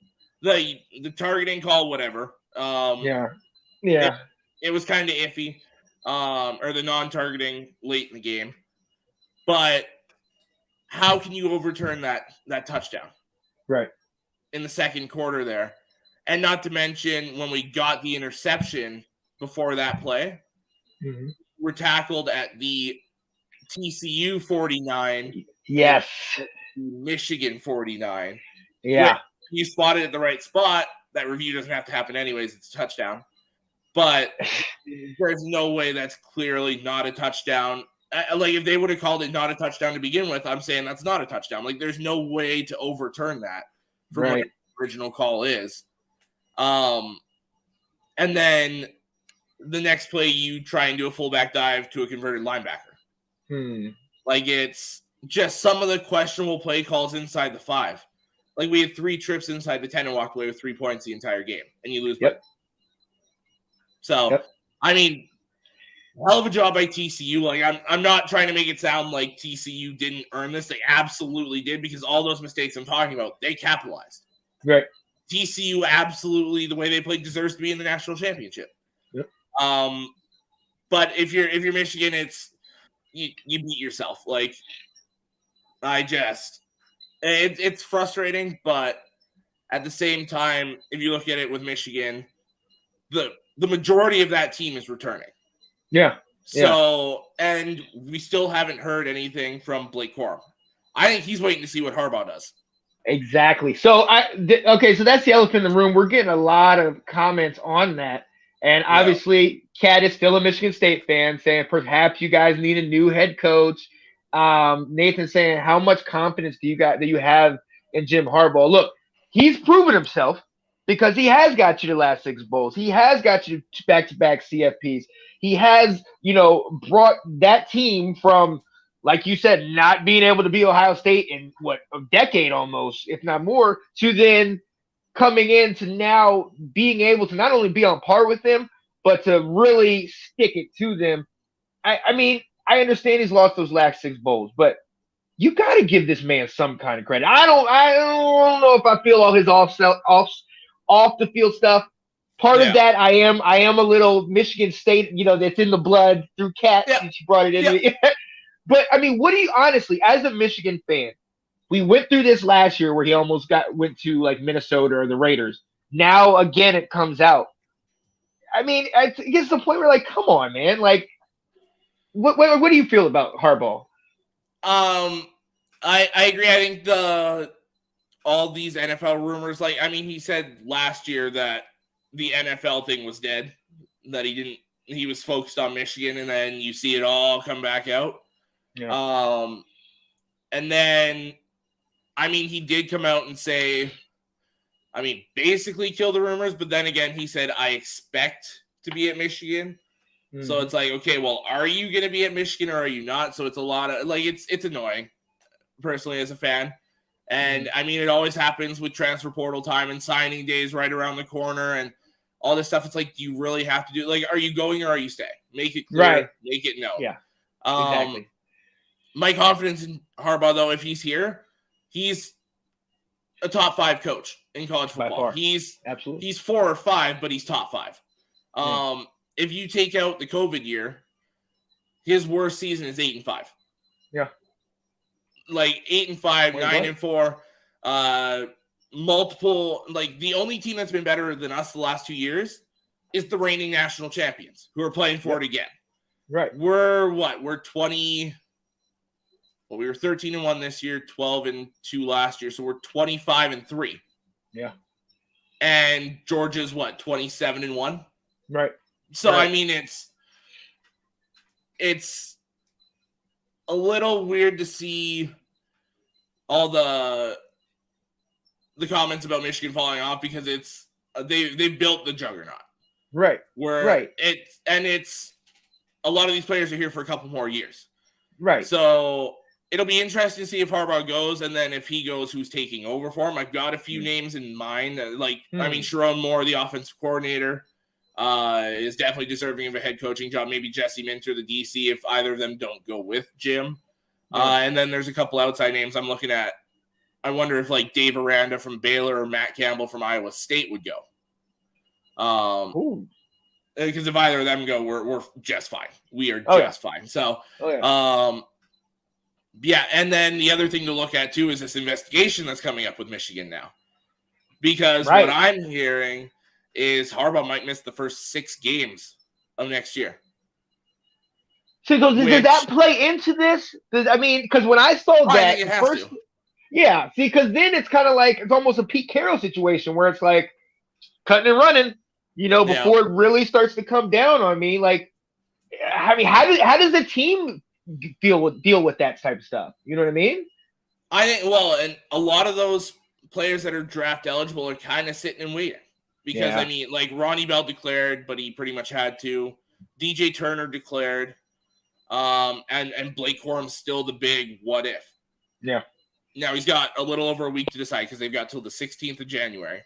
the targeting call, whatever. It was kind of iffy, or the non-targeting late in the game. But how can you overturn that touchdown? Right. In the second quarter there? And not to mention, when we got the interception before that play, we're tackled at the TCU 49. Yes. Michigan 49. Yeah. You spotted at the right spot. That review doesn't have to happen anyways. It's a touchdown. But there's no way that's clearly not a touchdown. Like, if they would have called it not a touchdown to begin with, I'm saying that's not a touchdown. Like, there's no way to overturn that from what the original call is. And then the next play, you try and do a fullback dive to a converted linebacker. Like, it's just some of the questionable play calls inside the 5. Like, we had 3 trips inside the 10 and walked away with 3 points the entire game, and you lose. So, I mean, hell of a job by TCU. Like, I'm not trying to make it sound like TCU didn't earn this. They absolutely did, because all those mistakes I'm talking about, they capitalized. Right. TCU absolutely, the way they played, deserves to be in the national championship. Yep. But if you're Michigan, it's you beat yourself. Like, it's frustrating, but at the same time, if you look at it with Michigan, the majority of that team is returning. Yeah. So, and we still haven't heard anything from Blake Corum. I think he's waiting to see what Harbaugh does. Exactly. So so that's the elephant in the room. We're getting a lot of comments on that. And obviously, Kat is still a Michigan State fan, saying perhaps you guys need a new head coach. Nathan saying, how much confidence do you have in Jim Harbaugh? Look, he's proven himself, because he has got you the last 6 bowls. He has got you back-to-back CFPs. He has, brought that team from, like you said, not being able to be Ohio State in a decade almost, if not more, to then coming in to now being able to not only be on par with them, but to really stick it to them. I mean, I understand he's lost those last 6 bowls, but you got to give this man some kind of credit. I don't know if I feel all his off the field stuff. Part of that, I am a little Michigan State, that's in the blood through Kat. She brought it in. But I mean, what do you honestly, as a Michigan fan, we went through this last year where he almost went to like Minnesota or the Raiders. Now again, it comes out. I mean, it gets to the point where, like, come on, man. Like, what do you feel about Harbaugh? I agree. I think all these NFL rumors, like, I mean, he said last year that the NFL thing was dead, that he didn't he was focused on Michigan, and then you see it all come back out. Yeah. And then, I mean, he did come out and say, I mean, basically kill the rumors, but then again, he said, I expect to be at Michigan. Mm-hmm. So it's like, okay, well, are you going to be at Michigan or are you not? So it's a lot of, like, it's annoying, personally, as a fan. And, I mean, it always happens with transfer portal time and signing days right around the corner and all this stuff. It's like, do you really have to do, like, are you going or are you staying? Make it clear. Right. Make it known. Yeah, exactly. My confidence in Harbaugh, though, if he's here, he's a top 5 coach in college football. He's 4 or 5, but he's top 5. If you take out the COVID year, his worst season is 8-5. Yeah. Like 8-5, 9-4, multiple, like the only team that's been better than us the last 2 years is the reigning national champions who are playing for it again. Right. We're 20. Well, we were 13-1 this year, 12-2 last year, so we're 25-3. Yeah. And Georgia's 27-1. Right. So right. I mean, it's a little weird to see all the comments about Michigan falling off because it's they built the juggernaut. Right. It's a lot of these players are here for a couple more years. Right. So it'll be interesting to see if Harbaugh goes, and then if he goes, who's taking over for him. I've got a few names in mind. I mean, Sharon Moore, the offensive coordinator, is definitely deserving of a head coaching job. Maybe Jesse Minter, the DC, if either of them don't go with Jim. And then there's a couple outside names I'm looking at. I wonder if like Dave Aranda from Baylor or Matt Campbell from Iowa State would go. Because if either of them go, we're just fine. We are just fine. So, yeah, and then the other thing to look at, too, is this investigation that's coming up with Michigan now. Because what I'm hearing is Harbaugh might miss the first 6 games of next year. So does that play into this? I mean, because when I saw that, I think it has to. Yeah, see, because then it's kind of like, it's almost a Pete Carroll situation where it's like cutting and running, before it really starts to come down on me. Like, I mean, how does the team deal with that type of stuff? You know what I mean? I think, and a lot of those players that are draft eligible are kind of sitting and waiting because I mean, like Ronnie Bell declared, but he pretty much had to. DJ Turner declared, and Blake Corum's still the big what if. Yeah. Now he's got a little over a week to decide because they've got till the 16th of January.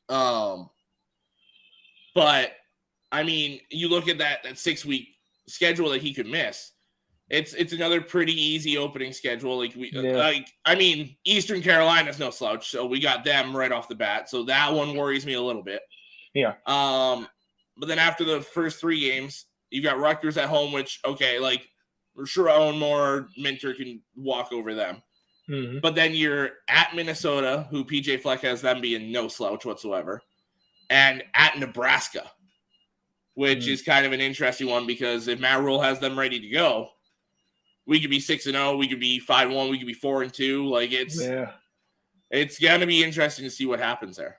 But I mean, you look at that 6-week schedule that he could miss. It's another pretty easy opening schedule. I mean, Eastern Carolina's no slouch, so we got them right off the bat. So that one worries me a little bit. Yeah. But then after the first 3 games, you've got Rutgers at home, which like we're sure Owen Moore, Minter can walk over them. Mm-hmm. But then you're at Minnesota, who PJ Fleck has them being no slouch whatsoever, and at Nebraska, which is kind of an interesting one because if Matt Rule has them ready to go, we could be 6-0, we could be 5-1, we could be 4-2. Like it's gonna be interesting to see what happens there.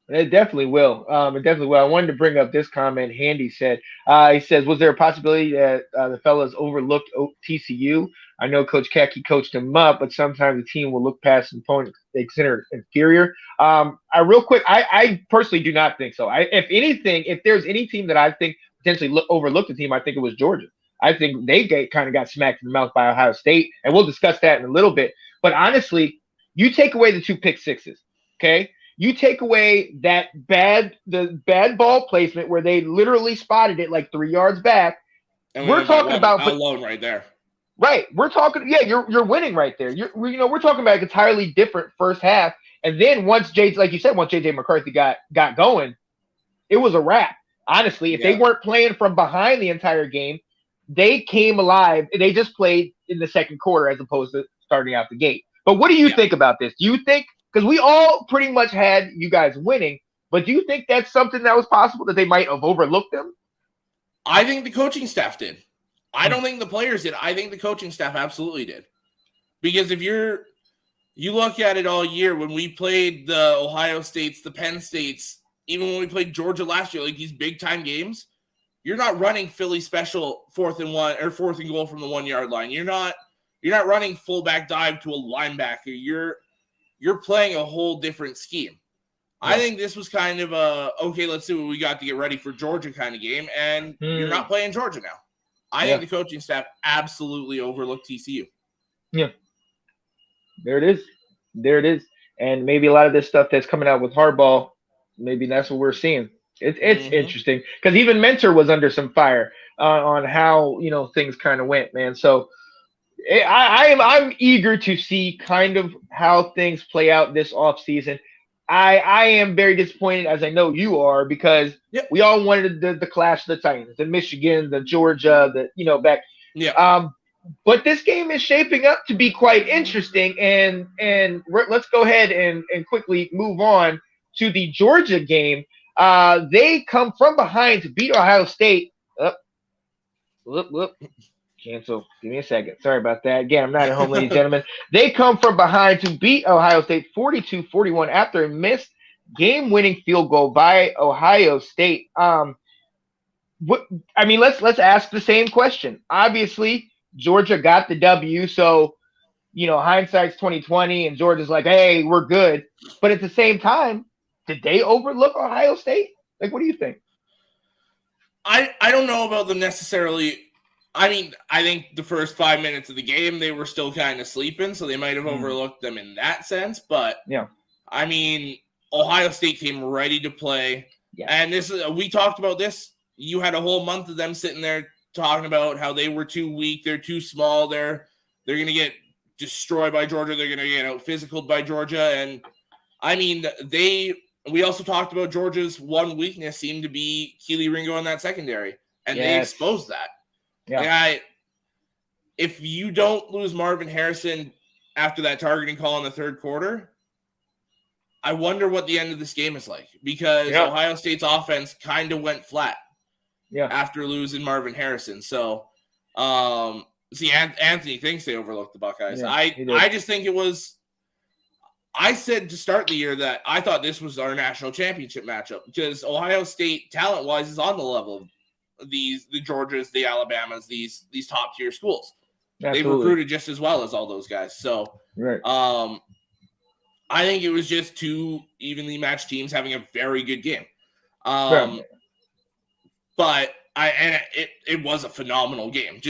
It definitely will. It definitely will. I wanted to bring up this comment. Handy said, he says, was there a possibility that the fellas overlooked TCU? I know Coach Keck, coached them up, but sometimes the team will look past an opponent they consider inferior. I personally do not think so. If anything, if there's any team that I think potentially overlooked the team, I think it was Georgia. I think they kind of got smacked in the mouth by Ohio State, and we'll discuss that in a little bit. But honestly, you take away the 2 pick sixes, okay? You take away the bad ball placement where they literally spotted it like 3 yards back. And we're talking about alone right there. Right. We're talking. Yeah, you're winning right there. We're talking about an entirely different first half. And then once JJ McCarthy got going, it was a wrap. Honestly, if they weren't playing from behind the entire game, they came alive. They just played in the second quarter as opposed to starting out the gate. But what do you think about this? Do you think? Because we all pretty much had you guys winning, but do you think that's something that was possible that they might have overlooked them? I think the coaching staff did. I don't think the players did. I think the coaching staff absolutely did. Because if you look at it all year, when we played the Ohio States, the Penn States, even when we played Georgia last year, like these big time games, you're not running Philly special 4th and 1 or 4th and goal from the 1 yard line. You're not running fullback dive to a linebacker. You're playing a whole different scheme. Yeah. I think this was kind of okay, let's see what we got to get ready for Georgia kind of game, and you're not playing Georgia now. I think the coaching staff absolutely overlooked TCU. Yeah. There it is. And maybe a lot of this stuff that's coming out with Harbaugh, maybe that's what we're seeing. It's interesting because even Mentor was under some fire on how things kind of went, man. So I'm eager to see kind of how things play out this offseason. I am very disappointed, as I know you are, because we all wanted the clash of the Titans, the Michigan, the Georgia, back. Yeah. But this game is shaping up to be quite interesting, and let's go ahead and quickly move on to the Georgia game. They come from behind to beat Ohio State. Cancel. Give me a second. Sorry about that. Again, I'm not at home, ladies and gentlemen. They come from behind to beat Ohio State 42-41 after a missed game-winning field goal by Ohio State. Let's ask the same question. Obviously, Georgia got the W, so hindsight's 2020, and Georgia's like, hey, we're good. But at the same time, did they overlook Ohio State? Like, what do you think? I don't know about them necessarily. I mean, I think the first 5 minutes of the game, they were still kind of sleeping, so they might have overlooked them in that sense. But, I mean, Ohio State came ready to play. Yeah. And we talked about this. You had a whole month of them sitting there talking about how they were too weak, they're too small, they're going to get destroyed by Georgia, they're going to get out-physicaled by Georgia. And, I mean, we also talked about Georgia's one weakness seemed to be Keely Ringo in that secondary, and they exposed that. Yeah. If you don't lose Marvin Harrison after that targeting call in the third quarter, I wonder what the end of this game is like, because Ohio State's offense kind of went flat after losing Marvin Harrison. So, Anthony thinks they overlooked the Buckeyes. Yeah, I just think it was – I said to start the year that I thought this was our national championship matchup because Ohio State, talent-wise, is on the level of the Georgias, the Alabamas, these top tier schools. Absolutely. They've recruited just as well as all those guys. So, I think it was just two evenly matched teams having a very good game. But it was a phenomenal game.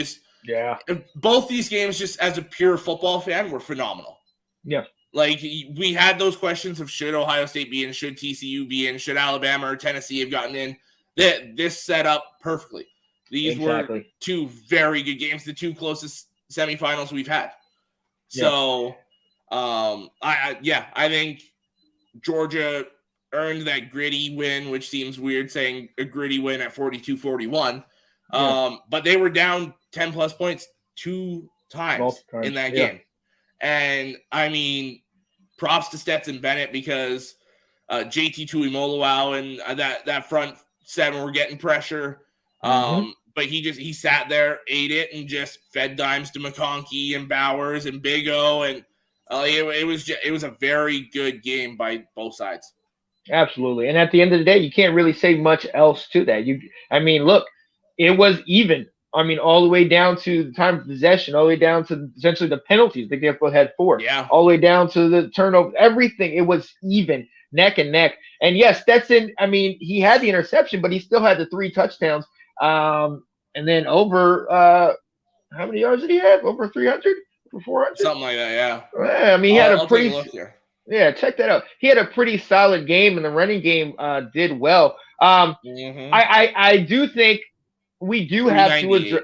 Both these games, just as a pure football fan, were phenomenal. Yeah. Like, we had those questions of should Ohio State be in, should TCU be in, should Alabama or Tennessee have gotten in. This set up perfectly. These were two very good games, the two closest semifinals we've had. So, I think Georgia earned that gritty win, which seems weird saying a gritty win at 42-41. But they were down 10-plus points two times in that game. And, I mean, props to Stetson Bennett because JT Tuimoloau and that front seven were getting pressure. But he sat there, ate it, and just fed dimes to McConkey and Bowers and Big O. And it was a very good game by both sides. Absolutely. And at the end of the day, you can't really say much else to that. Look, it was even. All the way down to the time of possession, all the way down to essentially the penalties. I think they both had 4. Yeah. All the way down to the turnover, everything. It was even, neck and neck. And yes, Stetson, he had the interception, but he still had the 3 touchdowns. And then over, how many yards did he have? Over 300? Over 400? Something like that, yeah. He had a pretty. Yeah, check that out. He had a pretty solid game, and the running game did well. I do think we do have to address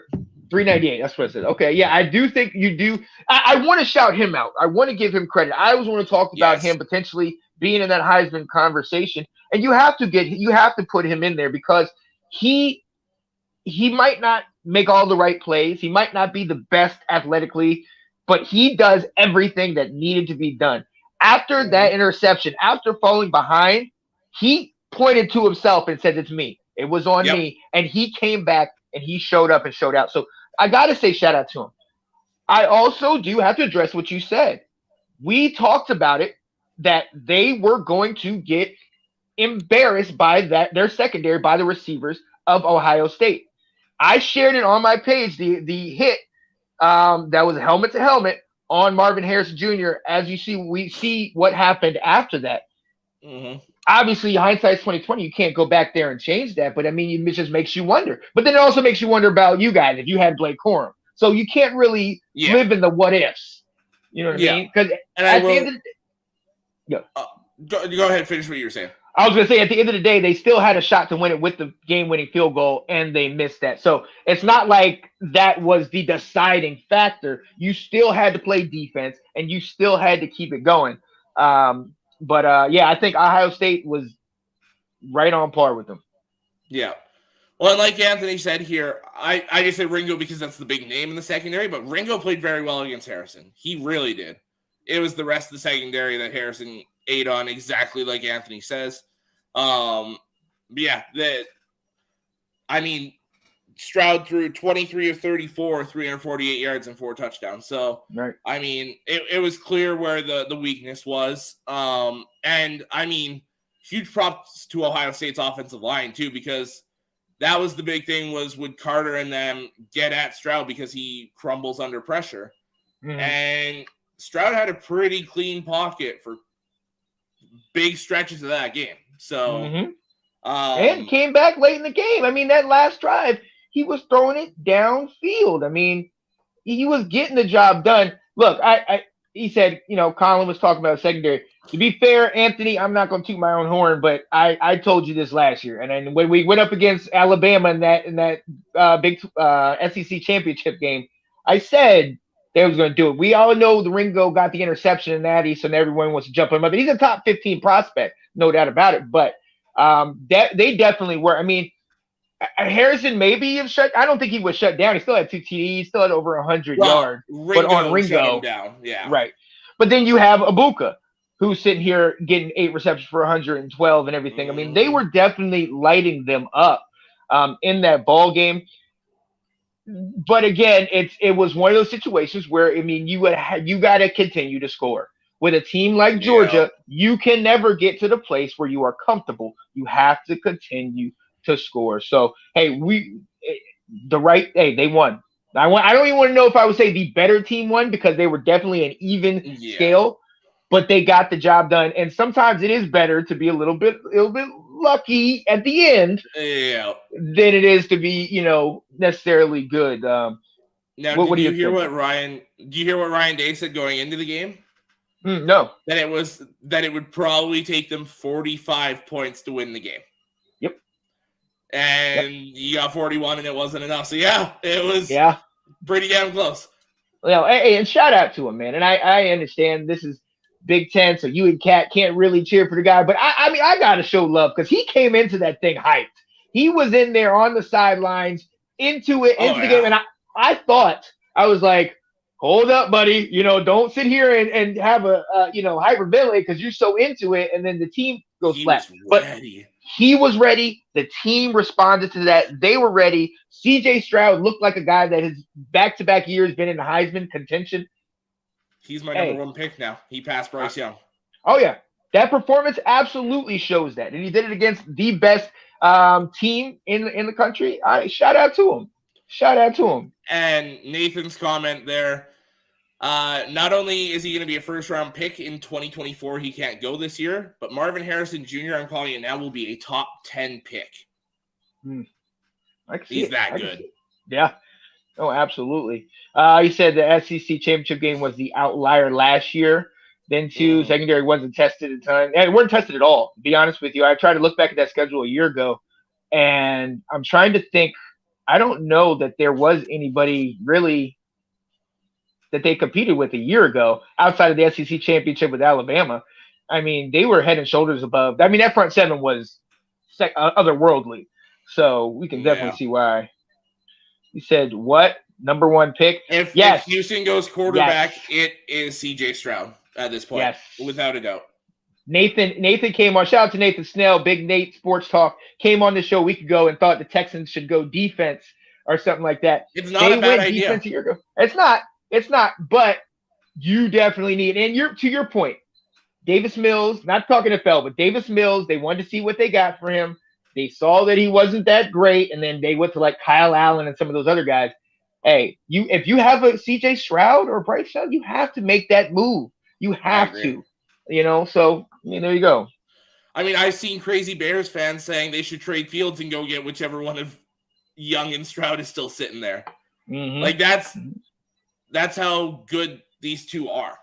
398. That's what I said. Okay, yeah, I do think you do. I want to shout him out. I want to give him credit. I always want to talk about him potentially being in that Heisman conversation, and you have to put him in there because he might not make all the right plays. He might not be the best athletically, but he does everything that needed to be done. After that interception, after falling behind, he pointed to himself and said, "It's me. It was on me." And he came back and he showed up and showed out. So I got to say shout out to him. I also do have to address what you said. We talked about it, that they were going to get embarrassed by their secondary, by the receivers of Ohio State. I shared it on my page, the hit that was helmet to helmet on Marvin Harrison Jr. As you see, we see what happened after that. Mm-hmm. Obviously, hindsight's 2020. You can't go back there and change that, but I mean, it just makes you wonder. But then it also makes you wonder about you guys if you had Blake Corum. So you can't really live in the what ifs. You know what I mean? Because at the end of the go ahead, finish what you were saying. I was going to say, at the end of the day, they still had a shot to win it with the game-winning field goal, and they missed that. So it's not like that was the deciding factor. You still had to play defense, and you still had to keep it going. I think Ohio State was right on par with them. Yeah. Well, and like Anthony said here, I just said Ringo because that's the big name in the secondary, but Ringo played very well against Harrison. He really did. It was the rest of the secondary that Harrison ate on, exactly like Anthony says. Stroud threw 23 of 34, 348 yards and 4 touchdowns. So, right. I mean, it was clear where the weakness was. And I mean, huge props to Ohio State's offensive line too, because that was the big thing was would Carter and them get at Stroud because he crumbles under pressure. Mm-hmm. And Stroud had a pretty clean pocket for big stretches of that game. So, and came back late in the game. I mean, that last drive, he was throwing it downfield. I mean, he was getting the job done. Look, he said, Colin was talking about secondary. To be fair, Anthony, I'm not going to toot my own horn, but I told you this last year. And then when we went up against Alabama in that big SEC championship game, I said they was going to do it. We all know the Ringo got the interception in that, so everyone wants to jump on him. But he's a top 15 prospect, no doubt about it. But they definitely were. I mean, Harrison maybe I don't think he was shut down. He still had 2 TDs, still had over 100 yards. But on Ringo, shut him down. Yeah, right. But then you have Ibuka, who's sitting here getting 8 receptions for 112 and everything. I mean, they were definitely lighting them up in that ball game. But again, it was one of those situations where, I mean, you got to continue to score. With a team like Georgia, you can never get to the place where you are comfortable. You have to continue to score. So, hey, they won. I don't even want to know if I would say the better team won, because they were definitely an even scale, but they got the job done. And sometimes it is better to be a little bit lucky at the end than it is to be, necessarily good. Now, what do you hear what Ryan Day said going into the game? No. That it would probably take them 45 points to win the game. Yep. And you got 41 and it wasn't enough. So it was pretty damn close. Well, hey, and shout out to him, man. And I understand this is Big Ten, so you and Kat can't really cheer for the guy. But I mean, I gotta show love because he came into that thing hyped. He was in there on the sidelines, into the game. And I thought, I was like, hold up, buddy. Don't sit here and have a hyperventilate because you're so into it, and then the team goes flat. But he was ready. The team responded to that. They were ready. CJ Stroud looked like a guy that has back-to-back years been in the Heisman contention. He's my number 1 pick now. He passed Bryce Young. Oh, yeah. That performance absolutely shows that. And he did it against the best team in the country. Shout out to him. Shout out to him. And Nathan's comment there, not only is he going to be a first-round pick in 2024, he can't go this year, but Marvin Harrison Jr., I'm calling it now, will be a top 10 pick. He's that good. Yeah. Oh, absolutely. He said the SEC championship game was the outlier last year. Then, too, secondary wasn't tested a ton. And it weren't tested at all, to be honest with you. I tried to look back at that schedule a year ago, and I'm trying to think. I don't know that there was anybody really that they competed with a year ago outside of the SEC championship with Alabama. I mean, they were head and shoulders above. I mean, that front seven was otherworldly. So we can definitely see why. He said, what? Number 1 pick? If Houston goes quarterback, it is CJ Stroud at this point, without a doubt. Nathan came on. Shout out to Nathan Snell, Big Nate Sports Talk, came on the show a week ago and thought the Texans should go defense or something like that. It's not a bad idea. Defense a year ago. It's not. But you definitely need. And to your point, Davis Mills. Not talking NFL, but Davis Mills. They wanted to see what they got for him. they saw that he wasn't that great, and then they went to like Kyle Allen and some of those other guys. Hey, if you have a CJ Stroud or Bryce Young, you have to make that move. You I have agree. to, So there you go. I mean, I've seen crazy Bears fans saying they should trade Fields and go get whichever one of Young and Stroud is still sitting there. Mm-hmm. Like that's how good these two are.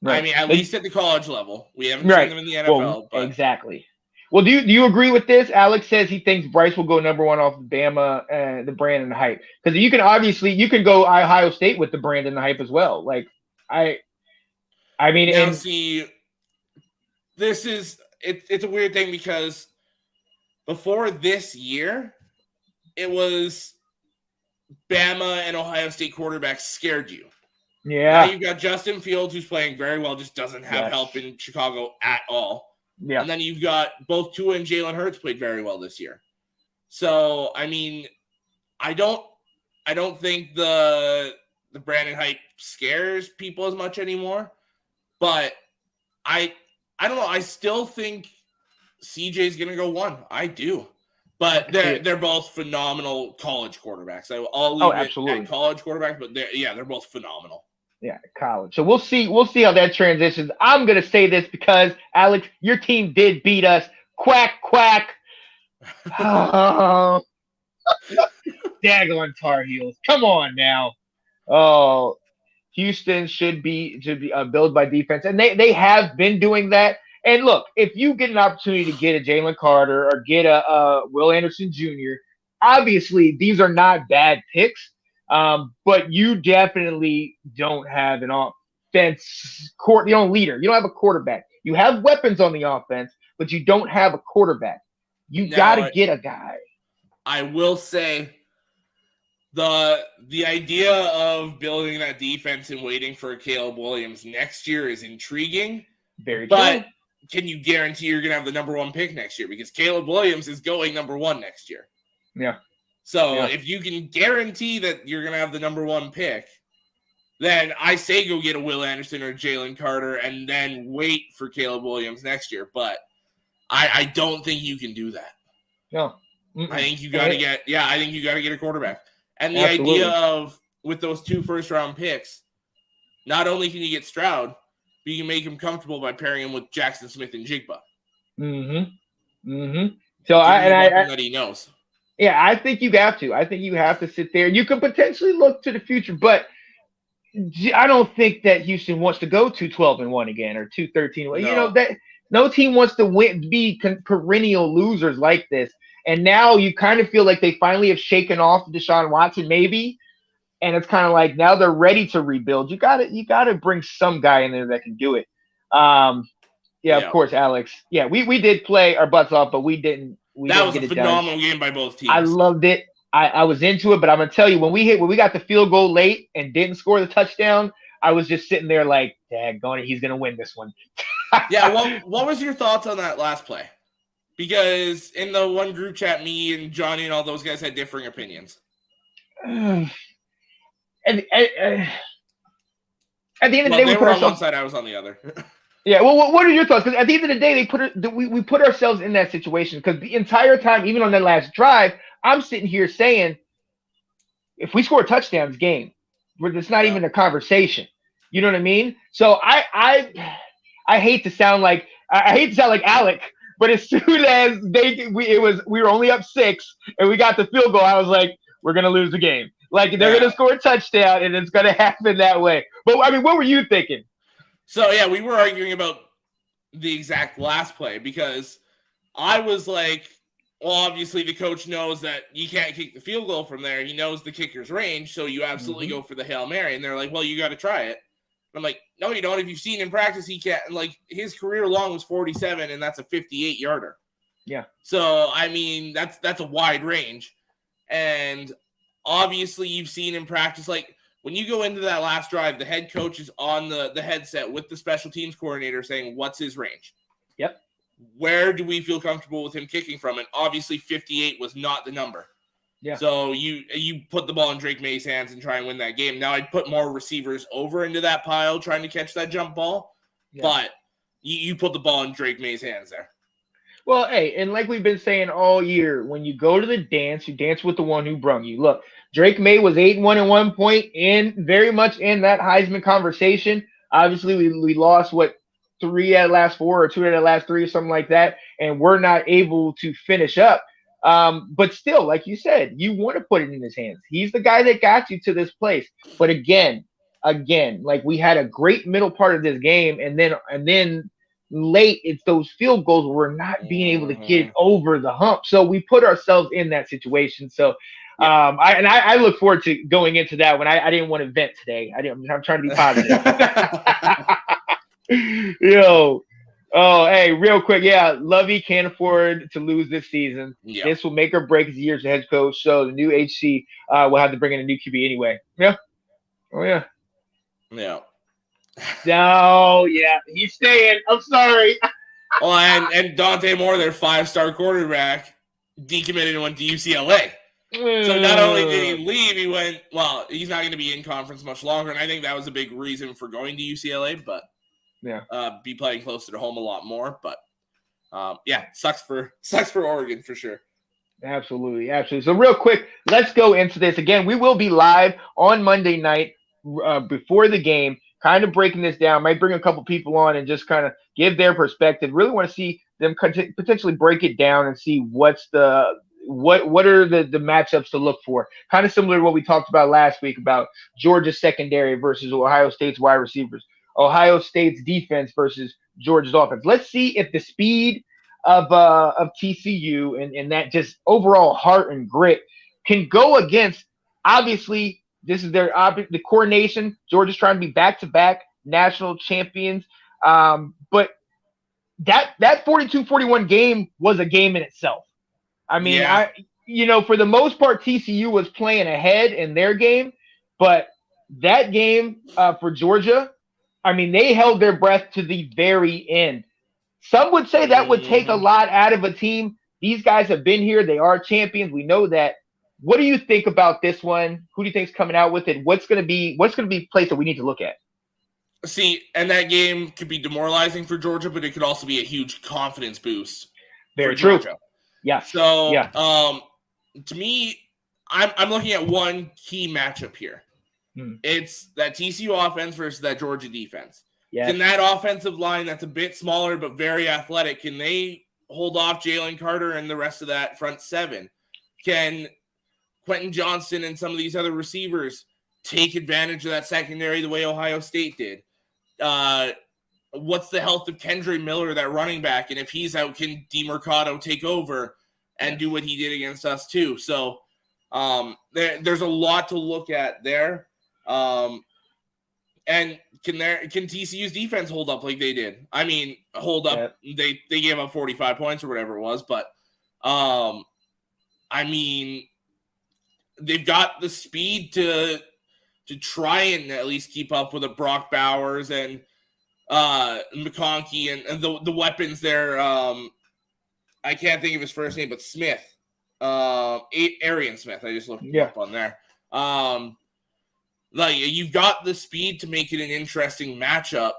Right. I mean, at least at the college level, we haven't Right. seen them in the NFL. But exactly. Well, do you agree with this? Alex says he thinks Bryce will go number one off of Bama and the brand and the hype. Because you can go Ohio State with the brand and the hype as well. Like I mean, now and see, it's a weird thing because before this year, it was Bama and Ohio State quarterbacks scared you. yeah, Now you've got Justin Fields, who's playing very well, just doesn't have help in Chicago at all. Yeah. And then you've got both Tua and Jalen Hurts played very well this year. So, I mean, I don't think the Brandon hype scares people as much anymore. But I don't know. I still think CJ's going to go one. I do. But they're both phenomenal college quarterbacks. I'll leave it at college quarterbacks, but they're both phenomenal. Yeah, college. So we'll see how that transitions. I'm gonna say this because Alex, your team did beat us. Quack quack. Oh, daggone Tar Heels. Come on now. Oh, Houston should be built by defense, and they have been doing that. And look, if you get an opportunity to get a Jalen Carter or get a Will Anderson Jr., obviously these are not bad picks. But you definitely don't have an offense leader. You don't have a quarterback. You have weapons on the offense, but you don't have a quarterback. You got to get a guy. I will say the idea of building that defense and waiting for Caleb Williams next year is intriguing. Very but true. Can you guarantee you're going to have the number one pick next year? Because Caleb Williams is going number one next year. Yeah. So if you can guarantee that you're going to have the number one pick, then I say go get a Will Anderson or Jalen Carter and then wait for Caleb Williams next year. But I don't think you can do that. No. I think you got to get a quarterback. And the idea of with those 2 first-round picks, not only can you get Stroud, but you can make him comfortable by pairing him with Jackson Smith and Jigba. So that he knows. Yeah, I think you have to. I think you have to sit there. You could potentially look to the future, but I don't think that Houston wants to go 2-12-1 again or 2-13. No. That no team wants to be perennial losers like this. And now you kind of feel like they finally have shaken off Deshaun Watson, maybe, and it's kind of like now they're ready to rebuild. You got to bring some guy in there that can do it. Of course, Alex. Yeah, we did play our butts off, but we didn't. That was a phenomenal game by both teams. I loved it. I was into it, but I'm gonna tell you when we got the field goal late and didn't score the touchdown, I was just sitting there like, daggone it, he's gonna win this one. Yeah, what was your thoughts on that last play? Because in the one group chat, me and Johnny and all those guys had differing opinions. And at the end of the day, they were on one side, I was on the other. Yeah, well, what are your thoughts? Because at the end of the day, we put ourselves in that situation because the entire time, even on that last drive, I'm sitting here saying, if we score a touchdown, it's game. It's not even a conversation. You know what I mean? So I hate to sound like Alec, but as soon as we were only up 6 and we got the field goal, I was like, we're gonna lose the game. Like they're gonna score a touchdown and it's gonna happen that way. But I mean, what were you thinking? So yeah, we were arguing about the exact last play because I was like, well, obviously the coach knows that you can't kick the field goal from there. He knows the kicker's range, so you absolutely go for the Hail Mary. And they're like, well, you got to try it. I'm like, no, you don't. If you've seen in practice, he can't. Like his career long was 47, and that's a 58-yarder. Yeah. So I mean, that's a wide range, and obviously you've seen in practice, like when you go into that last drive, the head coach is on the headset with the special teams coordinator saying, what's his range? Yep. Where do we feel comfortable with him kicking from? And obviously 58 was not the number. Yeah. So you put the ball in Drake May's hands and try and win that game. Now I'd put more receivers over into that pile trying to catch that jump ball, but you put the ball in Drake May's hands there. Well, hey, and like we've been saying all year, when you go to the dance, you dance with the one who brung you. Look, Drake May was 8-1 at one point, in very much in that Heisman conversation. Obviously, we lost what 3 out of the last 4 or 2 out of the last 3 or something like that, and we're not able to finish up. But still, like you said, you want to put it in his hands. He's the guy that got you to this place. But again, like we had a great middle part of this game, and then late, it's those field goals where we're not being able to get over the hump. So we put ourselves in that situation. So Yeah. I look forward to going into that when I didn't want to vent today. I'm trying to be positive. Yo. Oh, hey, real quick. Yeah, Lovey can't afford to lose this season. Yeah. This will make or break his year as a head coach. So the new HC will have to bring in a new QB anyway. Yeah. Oh, yeah. Yeah. No, yeah. He's staying. I'm sorry. Well, and Dante Moore, their 5-star quarterback, decommitted and went to UCLA. So not only did he leave, he went, well, he's not going to be in conference much longer. And I think that was a big reason for going to UCLA, but be playing closer to home a lot more. But yeah, sucks for Oregon for sure. Absolutely. So real quick, let's go into this. Again, we will be live on Monday night before the game, kind of breaking this down. Might bring a couple people on and just kind of give their perspective. Really want to see them potentially break it down and see what are the matchups to look for. Kind of similar to what we talked about last week about Georgia's secondary versus Ohio State's wide receivers, Ohio State's defense versus Georgia's offense. Let's see if the speed of TCU and that just overall heart and grit can go against, obviously, this is the coordination. Georgia's trying to be back-to-back national champions. But that 42-41 game was a game in itself. I mean, for the most part, TCU was playing ahead in their game, but that game for Georgia, I mean, they held their breath to the very end. Some would say that would take a lot out of a team. These guys have been here. They are champions. We know that. What do you think about this one? Who do you think is coming out with it? What's going to be a place that we need to look at? See, and that game could be demoralizing for Georgia, but it could also be a huge confidence boost. Very true. Georgia. Yeah. So, to me, I'm looking at one key matchup here. It's that TCU offense versus that Georgia defense. Yes. Can that offensive line that's a bit smaller but very athletic, can they hold off Jalen Carter and the rest of that front seven? Can Quentin Johnston and some of these other receivers take advantage of that secondary the way Ohio State did? What's the health of Kendra Miller, that running back? And if he's out, can DeMercado take over and do what he did against us too? So there's a lot to look at there. And can TCU's defense hold up like they did? I mean, hold up. Yeah. They gave up 45 points or whatever it was, but I mean, they've got the speed to try and at least keep up with a Brock Bowers and McConkey and the weapons there. I can't think of his first name, but Smith, Arian Smith. I just looked him up on there. Like, you've got the speed to make it an interesting matchup.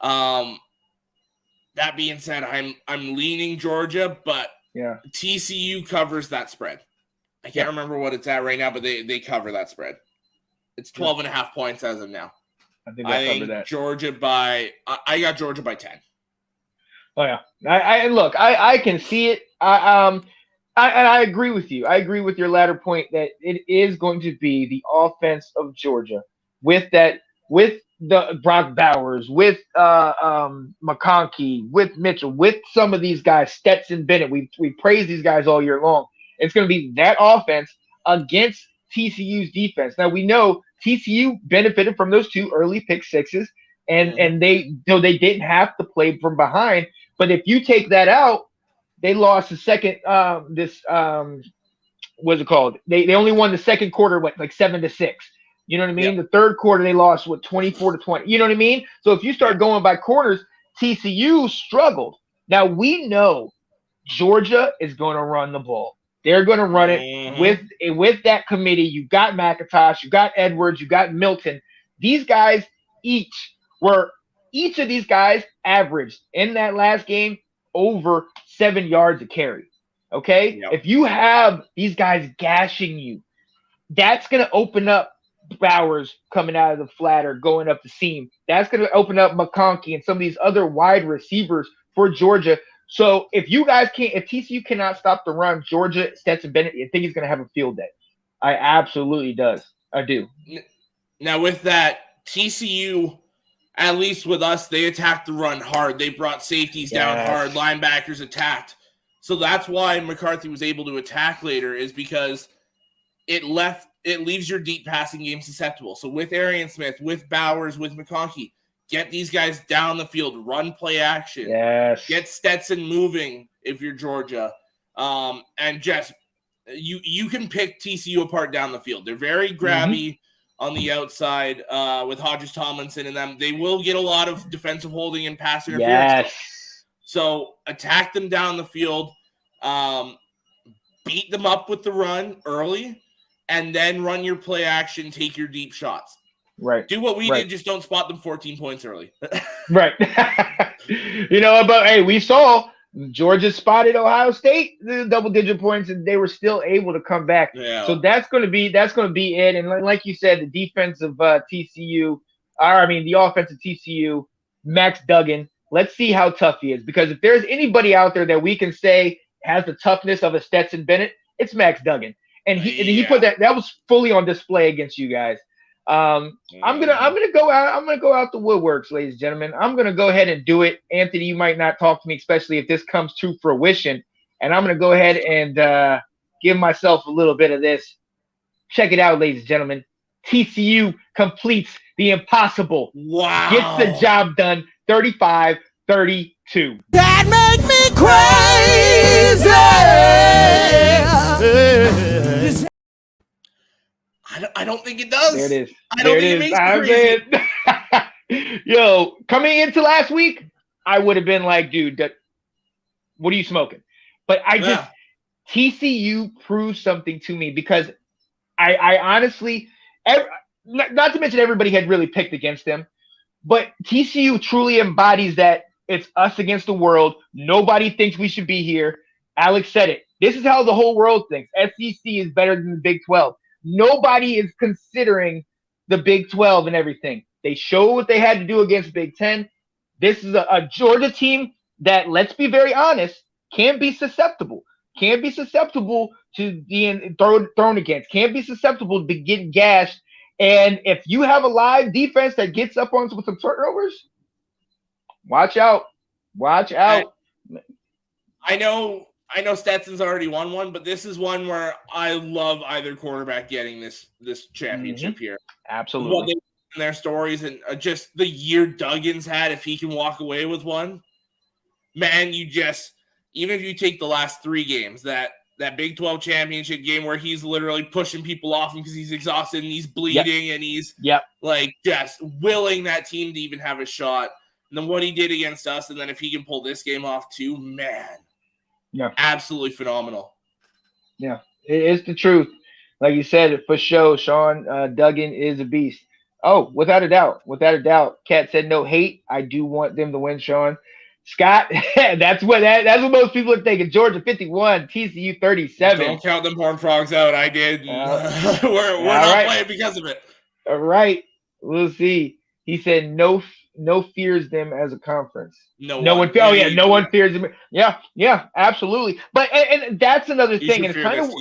That being said, I'm leaning Georgia, but TCU covers that spread. I can't remember what it's at right now, but they cover that spread. It's 12.5 points as of now. I think that. Georgia by I got Georgia by 10. Oh yeah. I can see it. I agree with you. I agree with your latter point that it is going to be the offense of Georgia with the Brock Bowers, with McConkey, with Mitchell, with some of these guys, Stetson Bennett. We praise these guys all year long. It's going to be that offense against TCU's defense. Now we know TCU benefited from those 2 early pick sixes, and they didn't have to play from behind. But if you take that out, they lost the second. What's it called? They only won the second quarter, like 7-6. You know what I mean? The third quarter they lost 24-20. You know what I mean? So if you start going by quarters, TCU struggled. Now we know Georgia is going to run the ball. They're going to run it with that committee. You got McIntosh, you got Edwards, you got Milton. These guys each of these guys averaged in that last game over 7 yards a carry. Okay? Yep. If you have these guys gashing you, that's going to open up Bowers coming out of the flat or going up the seam. That's going to open up McConkey and some of these other wide receivers for Georgia. So if TCU cannot stop the run, Georgia, Stetson Bennett, I think he's going to have a field day. I absolutely does. I do. Now with that, TCU, at least with us, they attacked the run hard. They brought safeties down hard. Linebackers attacked. So that's why McCarthy was able to attack later, is because it leaves your deep passing game susceptible. So with Arian Smith, with Bowers, with McConkey, get these guys down the field, run play action. Yes. Get Stetson moving if you're Georgia. And just you can pick TCU apart down the field. They're very grabby on the outside with Hodges Tomlinson and them. They will get a lot of defensive holding and pass interference. Yes. So attack them down the field, beat them up with the run early, and then run your play action, take your deep shots. Right. Do what we did, just don't spot them 14 points early. Right. But hey, we saw Georgia spotted Ohio State the double-digit points, and they were still able to come back. Yeah. So that's going to be it. And like you said, the defense of the offense of TCU, Max Duggan. Let's see how tough he is, because if there's anybody out there that we can say has the toughness of a Stetson Bennett, it's Max Duggan. And he put that was fully on display against you guys. I'm gonna go out the woodworks, ladies and gentlemen. I'm gonna go ahead and do it. Anthony, you might not talk to me, especially if this comes to fruition. And I'm gonna go ahead and give myself a little bit of this. Check it out, ladies and gentlemen. TCU completes the impossible. Wow. Gets the job done. 35-32. That make me crazy. I don't think it does. There it is. I don't think it makes crazy. Yo, coming into last week, I would have been like, dude, what are you smoking? But TCU proved something to me, because I honestly, not to mention everybody had really picked against them, but TCU truly embodies that it's us against the world. Nobody thinks we should be here. Alex said it. This is how the whole world thinks. SEC is better than the Big 12. Nobody is considering the Big 12 and everything. They showed what they had to do against Big 10. This is a Georgia team that, let's be very honest, can be susceptible. Can be susceptible to being thrown against. Can be susceptible to getting gashed. And if you have a live defense that gets up on with some turnovers, watch out. Watch out. I know Stetson's already won one, but this is one where I love either quarterback getting this championship here. Absolutely. What they in their stories, and just the year Duggan's had, if he can walk away with one, man, even if you take the last 3 games, that Big 12 championship game where he's literally pushing people off him because he's exhausted and he's bleeding and he's like just willing that team to even have a shot. And then what he did against us, and then if he can pull this game off too, man. Yeah. Absolutely phenomenal. Yeah. It's the truth. Like you said, for sure, Sean, Duggan is a beast. Oh, without a doubt. Without a doubt. Kat said no hate. I do want them to win, Sean. Scott, that's what most people are thinking. Georgia 51, TCU 37. Don't count them horned frogs out. I did. We're not playing because of it. All right. We'll see. He said no fears them as a conference. No one fears them. Yeah, absolutely. But and that's another thing. And it's kind of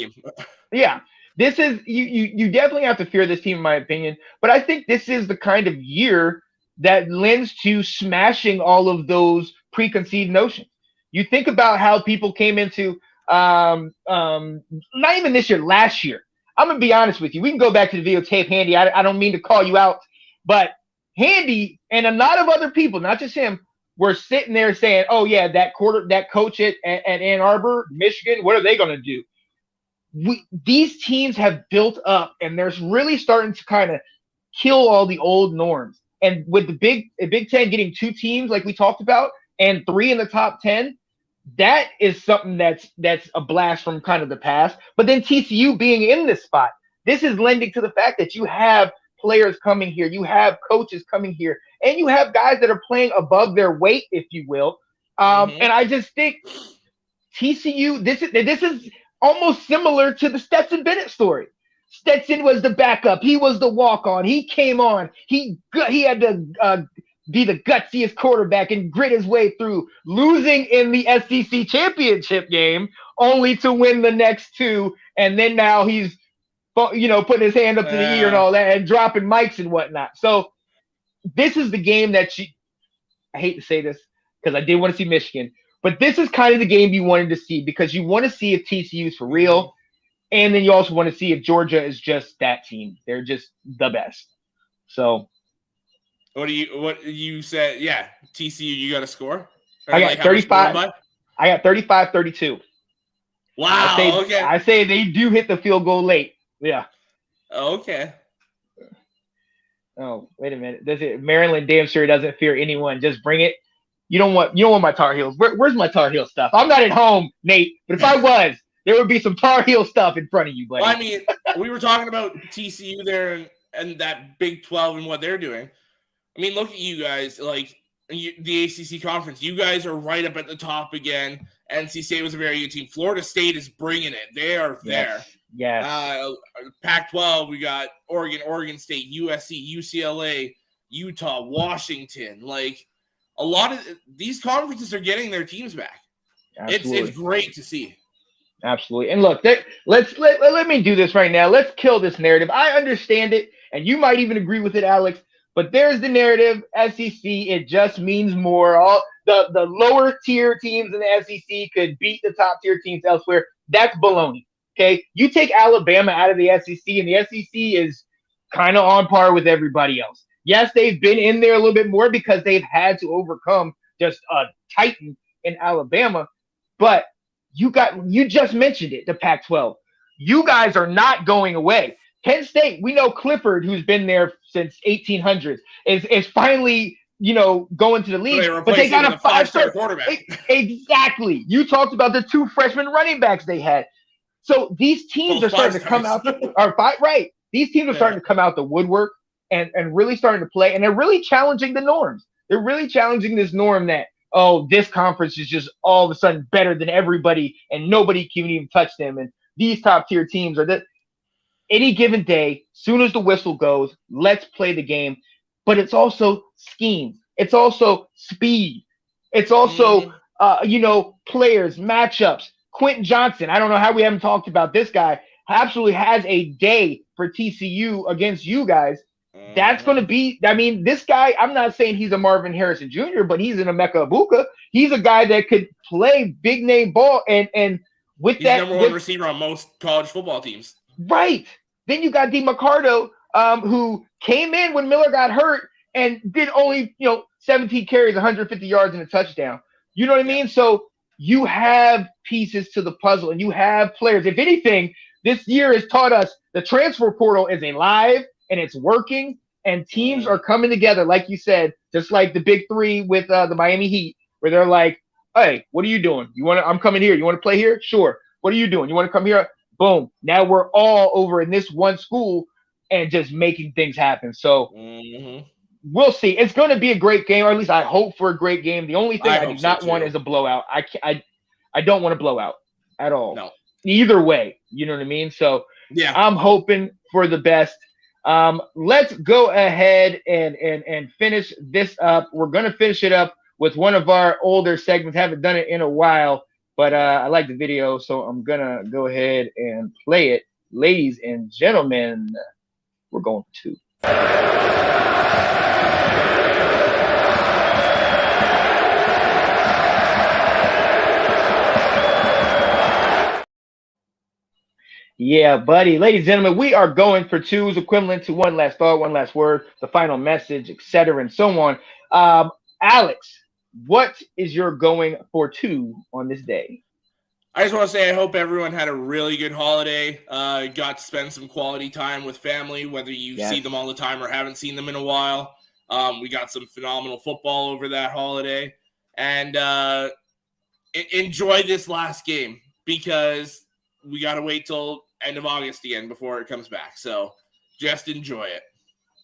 this is you definitely have to fear this team, in my opinion. But I think this is the kind of year that lends to smashing all of those preconceived notions. You think about how people came into not even this year, last year. I'm gonna be honest with you. We can go back to the videotape, Handy. I don't mean to call you out, but Handy and a lot of other people, not just him, were sitting there saying, "Oh yeah, that coach at Ann Arbor, Michigan, what are they gonna do?" These teams have built up, and they're really starting to kind of kill all the old norms. And with the Big Ten getting 2 teams like we talked about, and 3 in the top 10, that is something that's a blast from kind of the past. But then TCU being in this spot, this is lending to the fact that you have players coming here, you have coaches coming here, and you have guys that are playing above their weight, if you will. And I just think TCU, this is almost similar to the Stetson Bennett story. Stetson was the backup. He was the walk-on. He came on. He had to be the gutsiest quarterback and grit his way through, losing in the SEC championship game, only to win the next two. And then now he's, putting his hand up to the ear and all that and dropping mics and whatnot. So this is the game that I hate to say this because I did want to see Michigan, but this is kind of the game you wanted to see because you want to see if TCU is for real. And then you also want to see if Georgia is just that team. They're just the best. So what you said? Yeah, TCU, you got a score? I got 35. I got 35-32. Wow. Okay. I say they do hit the field goal late. Yeah. Okay. Oh, wait a minute. Maryland damn sure doesn't fear anyone. Just bring it. You don't want my Tar Heels. Where's my Tar Heel stuff? I'm not at home, Nate. But if I was, there would be some Tar Heel stuff in front of you, buddy. Well, I mean, we were talking about TCU there and that Big 12 and what they're doing. I mean, look at you guys, like the ACC conference. You guys are right up at the top again. NC State was a very good team. Florida State is bringing it. They are there. Yeah. Pac-12, we got Oregon State, USC, UCLA, Utah, Washington. Like a lot of these conferences are getting their teams back. It's great to see. Absolutely. And look, let me do this right now. Let's kill this narrative. I understand it, and you might even agree with it, Alex. But there's the narrative, SEC, it just means more. All the lower tier teams in the SEC could beat the top tier teams elsewhere. That's baloney. Okay. You take Alabama out of the SEC, and the SEC is kind of on par with everybody else. Yes, they've been in there a little bit more because they've had to overcome just a titan in Alabama. But you just mentioned it, the Pac-12. You guys are not going away. Penn State, we know Clifford, who's been there since 1800s, is finally, going to the league. But they got a five-star quarterback. Exactly. You talked about the two freshman running backs they had. So these teams are starting to come out. Right. These teams are starting to come out the woodwork and really starting to play. And they're really challenging the norms. They're really challenging this norm that, this conference is just all of a sudden better than everybody and nobody can even touch them. And these top tier teams are that any given day, soon as the whistle goes, let's play the game. But it's also scheme. It's also speed. It's also, players, matchups. Quentin Johnson, I don't know how we haven't talked about this guy, absolutely has a day for TCU against you guys. That's going to be, this guy, I'm not saying he's a Marvin Harrison Jr., but he's an Emeka Ibuka. He's a guy that could play big name ball. And with he's that, number one receiver on most college football teams. Right. Then you got DeMarcado, who came in when Miller got hurt and did only, 17 carries, 150 yards and a touchdown. You know what I mean? So you have pieces to the puzzle and you have players. If anything, this year has taught us the transfer portal is alive and it's working and teams are coming together. Like you said, just like the big three with the Miami Heat, where they're like, hey, what are you doing? I'm coming here. You want to play here? Sure. What are you doing? You want to come here? Boom. Now we're all over in this one school and just making things happen. So we'll see. It's going to be a great game, or at least I hope for a great game. The only thing I do not want is a blowout. I don't want a blowout at all. No. Either way, you know what I mean? So yeah, I'm hoping for the best. Let's go ahead and finish this up. We're going to finish it up with one of our older segments. Haven't done it in a while, but I like the video, so I'm going to go ahead and play it. Ladies and gentlemen, we're going to. Yeah, buddy. Ladies and gentlemen, we are going for twos, equivalent to one last thought, one last word, the final message, etc., and so on. Alex, what is your going for two on this day? I just want to say I hope everyone had a really good holiday, got to spend some quality time with family, whether you see them all the time or haven't seen them in a while. We got some phenomenal football over that holiday. And enjoy this last game because we got to wait till end of August again before it comes back. So just enjoy it.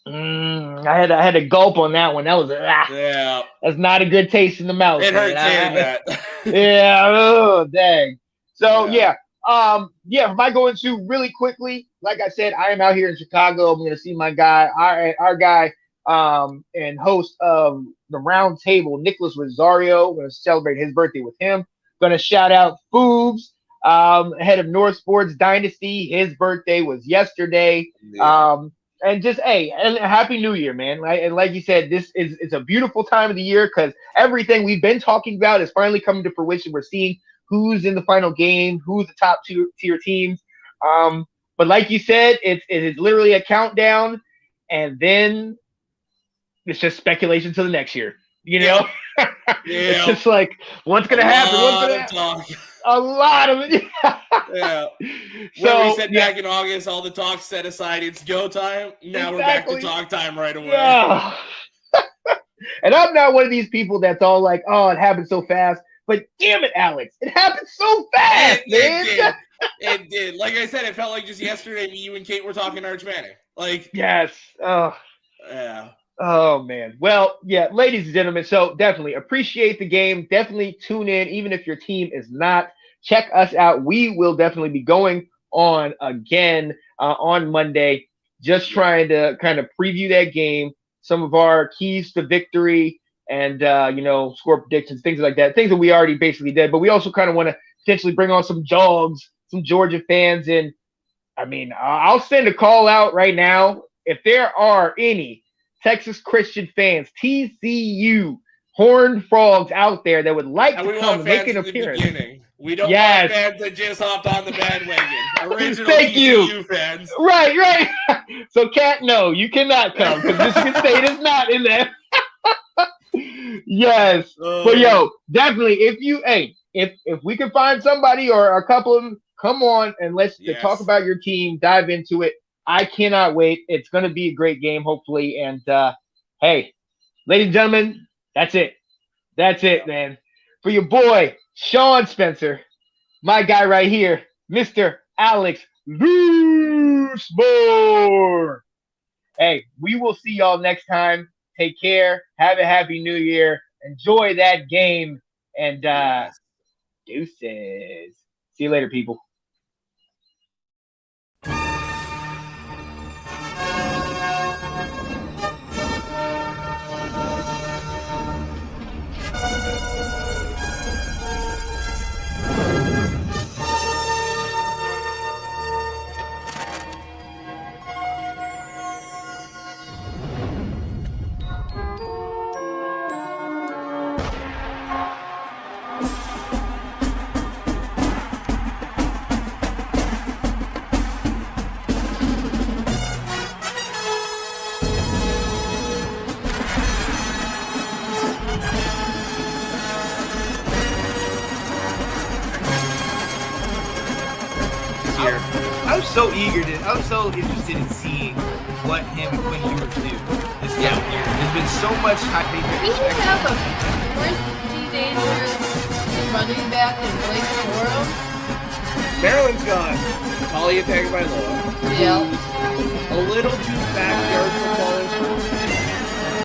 I had a gulp on that one. That was Yeah, that's not a good taste in the mouth. it hurts man. saying that. Yeah, oh dang. So Yeah. if I go into really quickly, like I said, I am out here in Chicago. I'm gonna see my guy, our guy, and host of the round table, Nicholas Rosario. I'm gonna celebrate his birthday with him. Gonna shout out Foobs, head of North Sports Dynasty. His birthday was yesterday. Yeah. And just and happy New Year, man. Like you said, it's a beautiful time of the year because everything we've been talking about is finally coming to fruition. We're seeing who's in the final game, who's the top tier teams. But like you said, it is literally a countdown, and then it's just speculation to the next year. You know, it's just like what's gonna happen. What's gonna happen? A lot of it. Yeah. So we said back in August, all the talk set aside, it's go time. Now we're back to talk time right away. Yeah. And I'm not one of these people that's all like, oh, it happened so fast. But damn it, Alex, it happened so fast, man. It did. Like I said, it felt like just yesterday, you and Kate were talking Arch Manning. Like, yes. Oh. Yeah. Oh man. Well, yeah, ladies and gentlemen, so definitely appreciate the game. Definitely tune in, even if your team is not. Check us out. We will definitely be going on again on Monday, just trying to kind of preview that game, some of our keys to victory, and score predictions, things like that, things that we already basically did. But we also kind of want to potentially bring on some dogs, some Georgia fans, and I mean, I'll send a call out right now if there are any Texas Christian fans, TCU Horned Frogs out there that would like to come and make an appearance. We don't want fans that just hopped on the bandwagon. Original TCU fans. Right. So, Kat, no, you cannot come because Michigan State is not in there. Yes. But yo, definitely, if we can find somebody or a couple of them, come on and let's talk about your team, dive into it. I cannot wait. It's going to be a great game, hopefully. And hey, ladies and gentlemen, that's it. That's it, man. For your boy, Sean Spencer, my guy right here, Mr. Alex Loosemore. Hey, we will see y'all next time. Take care. Have a happy new year. Enjoy that game. And deuces. See you later, people. I was so interested in seeing what him and Quinn Ewers do this year. There's been so much hype. We should have a 40 dangerous running back in Blake Toro. Maryland's gone. Talia Tagovailoa. Yeah. A little too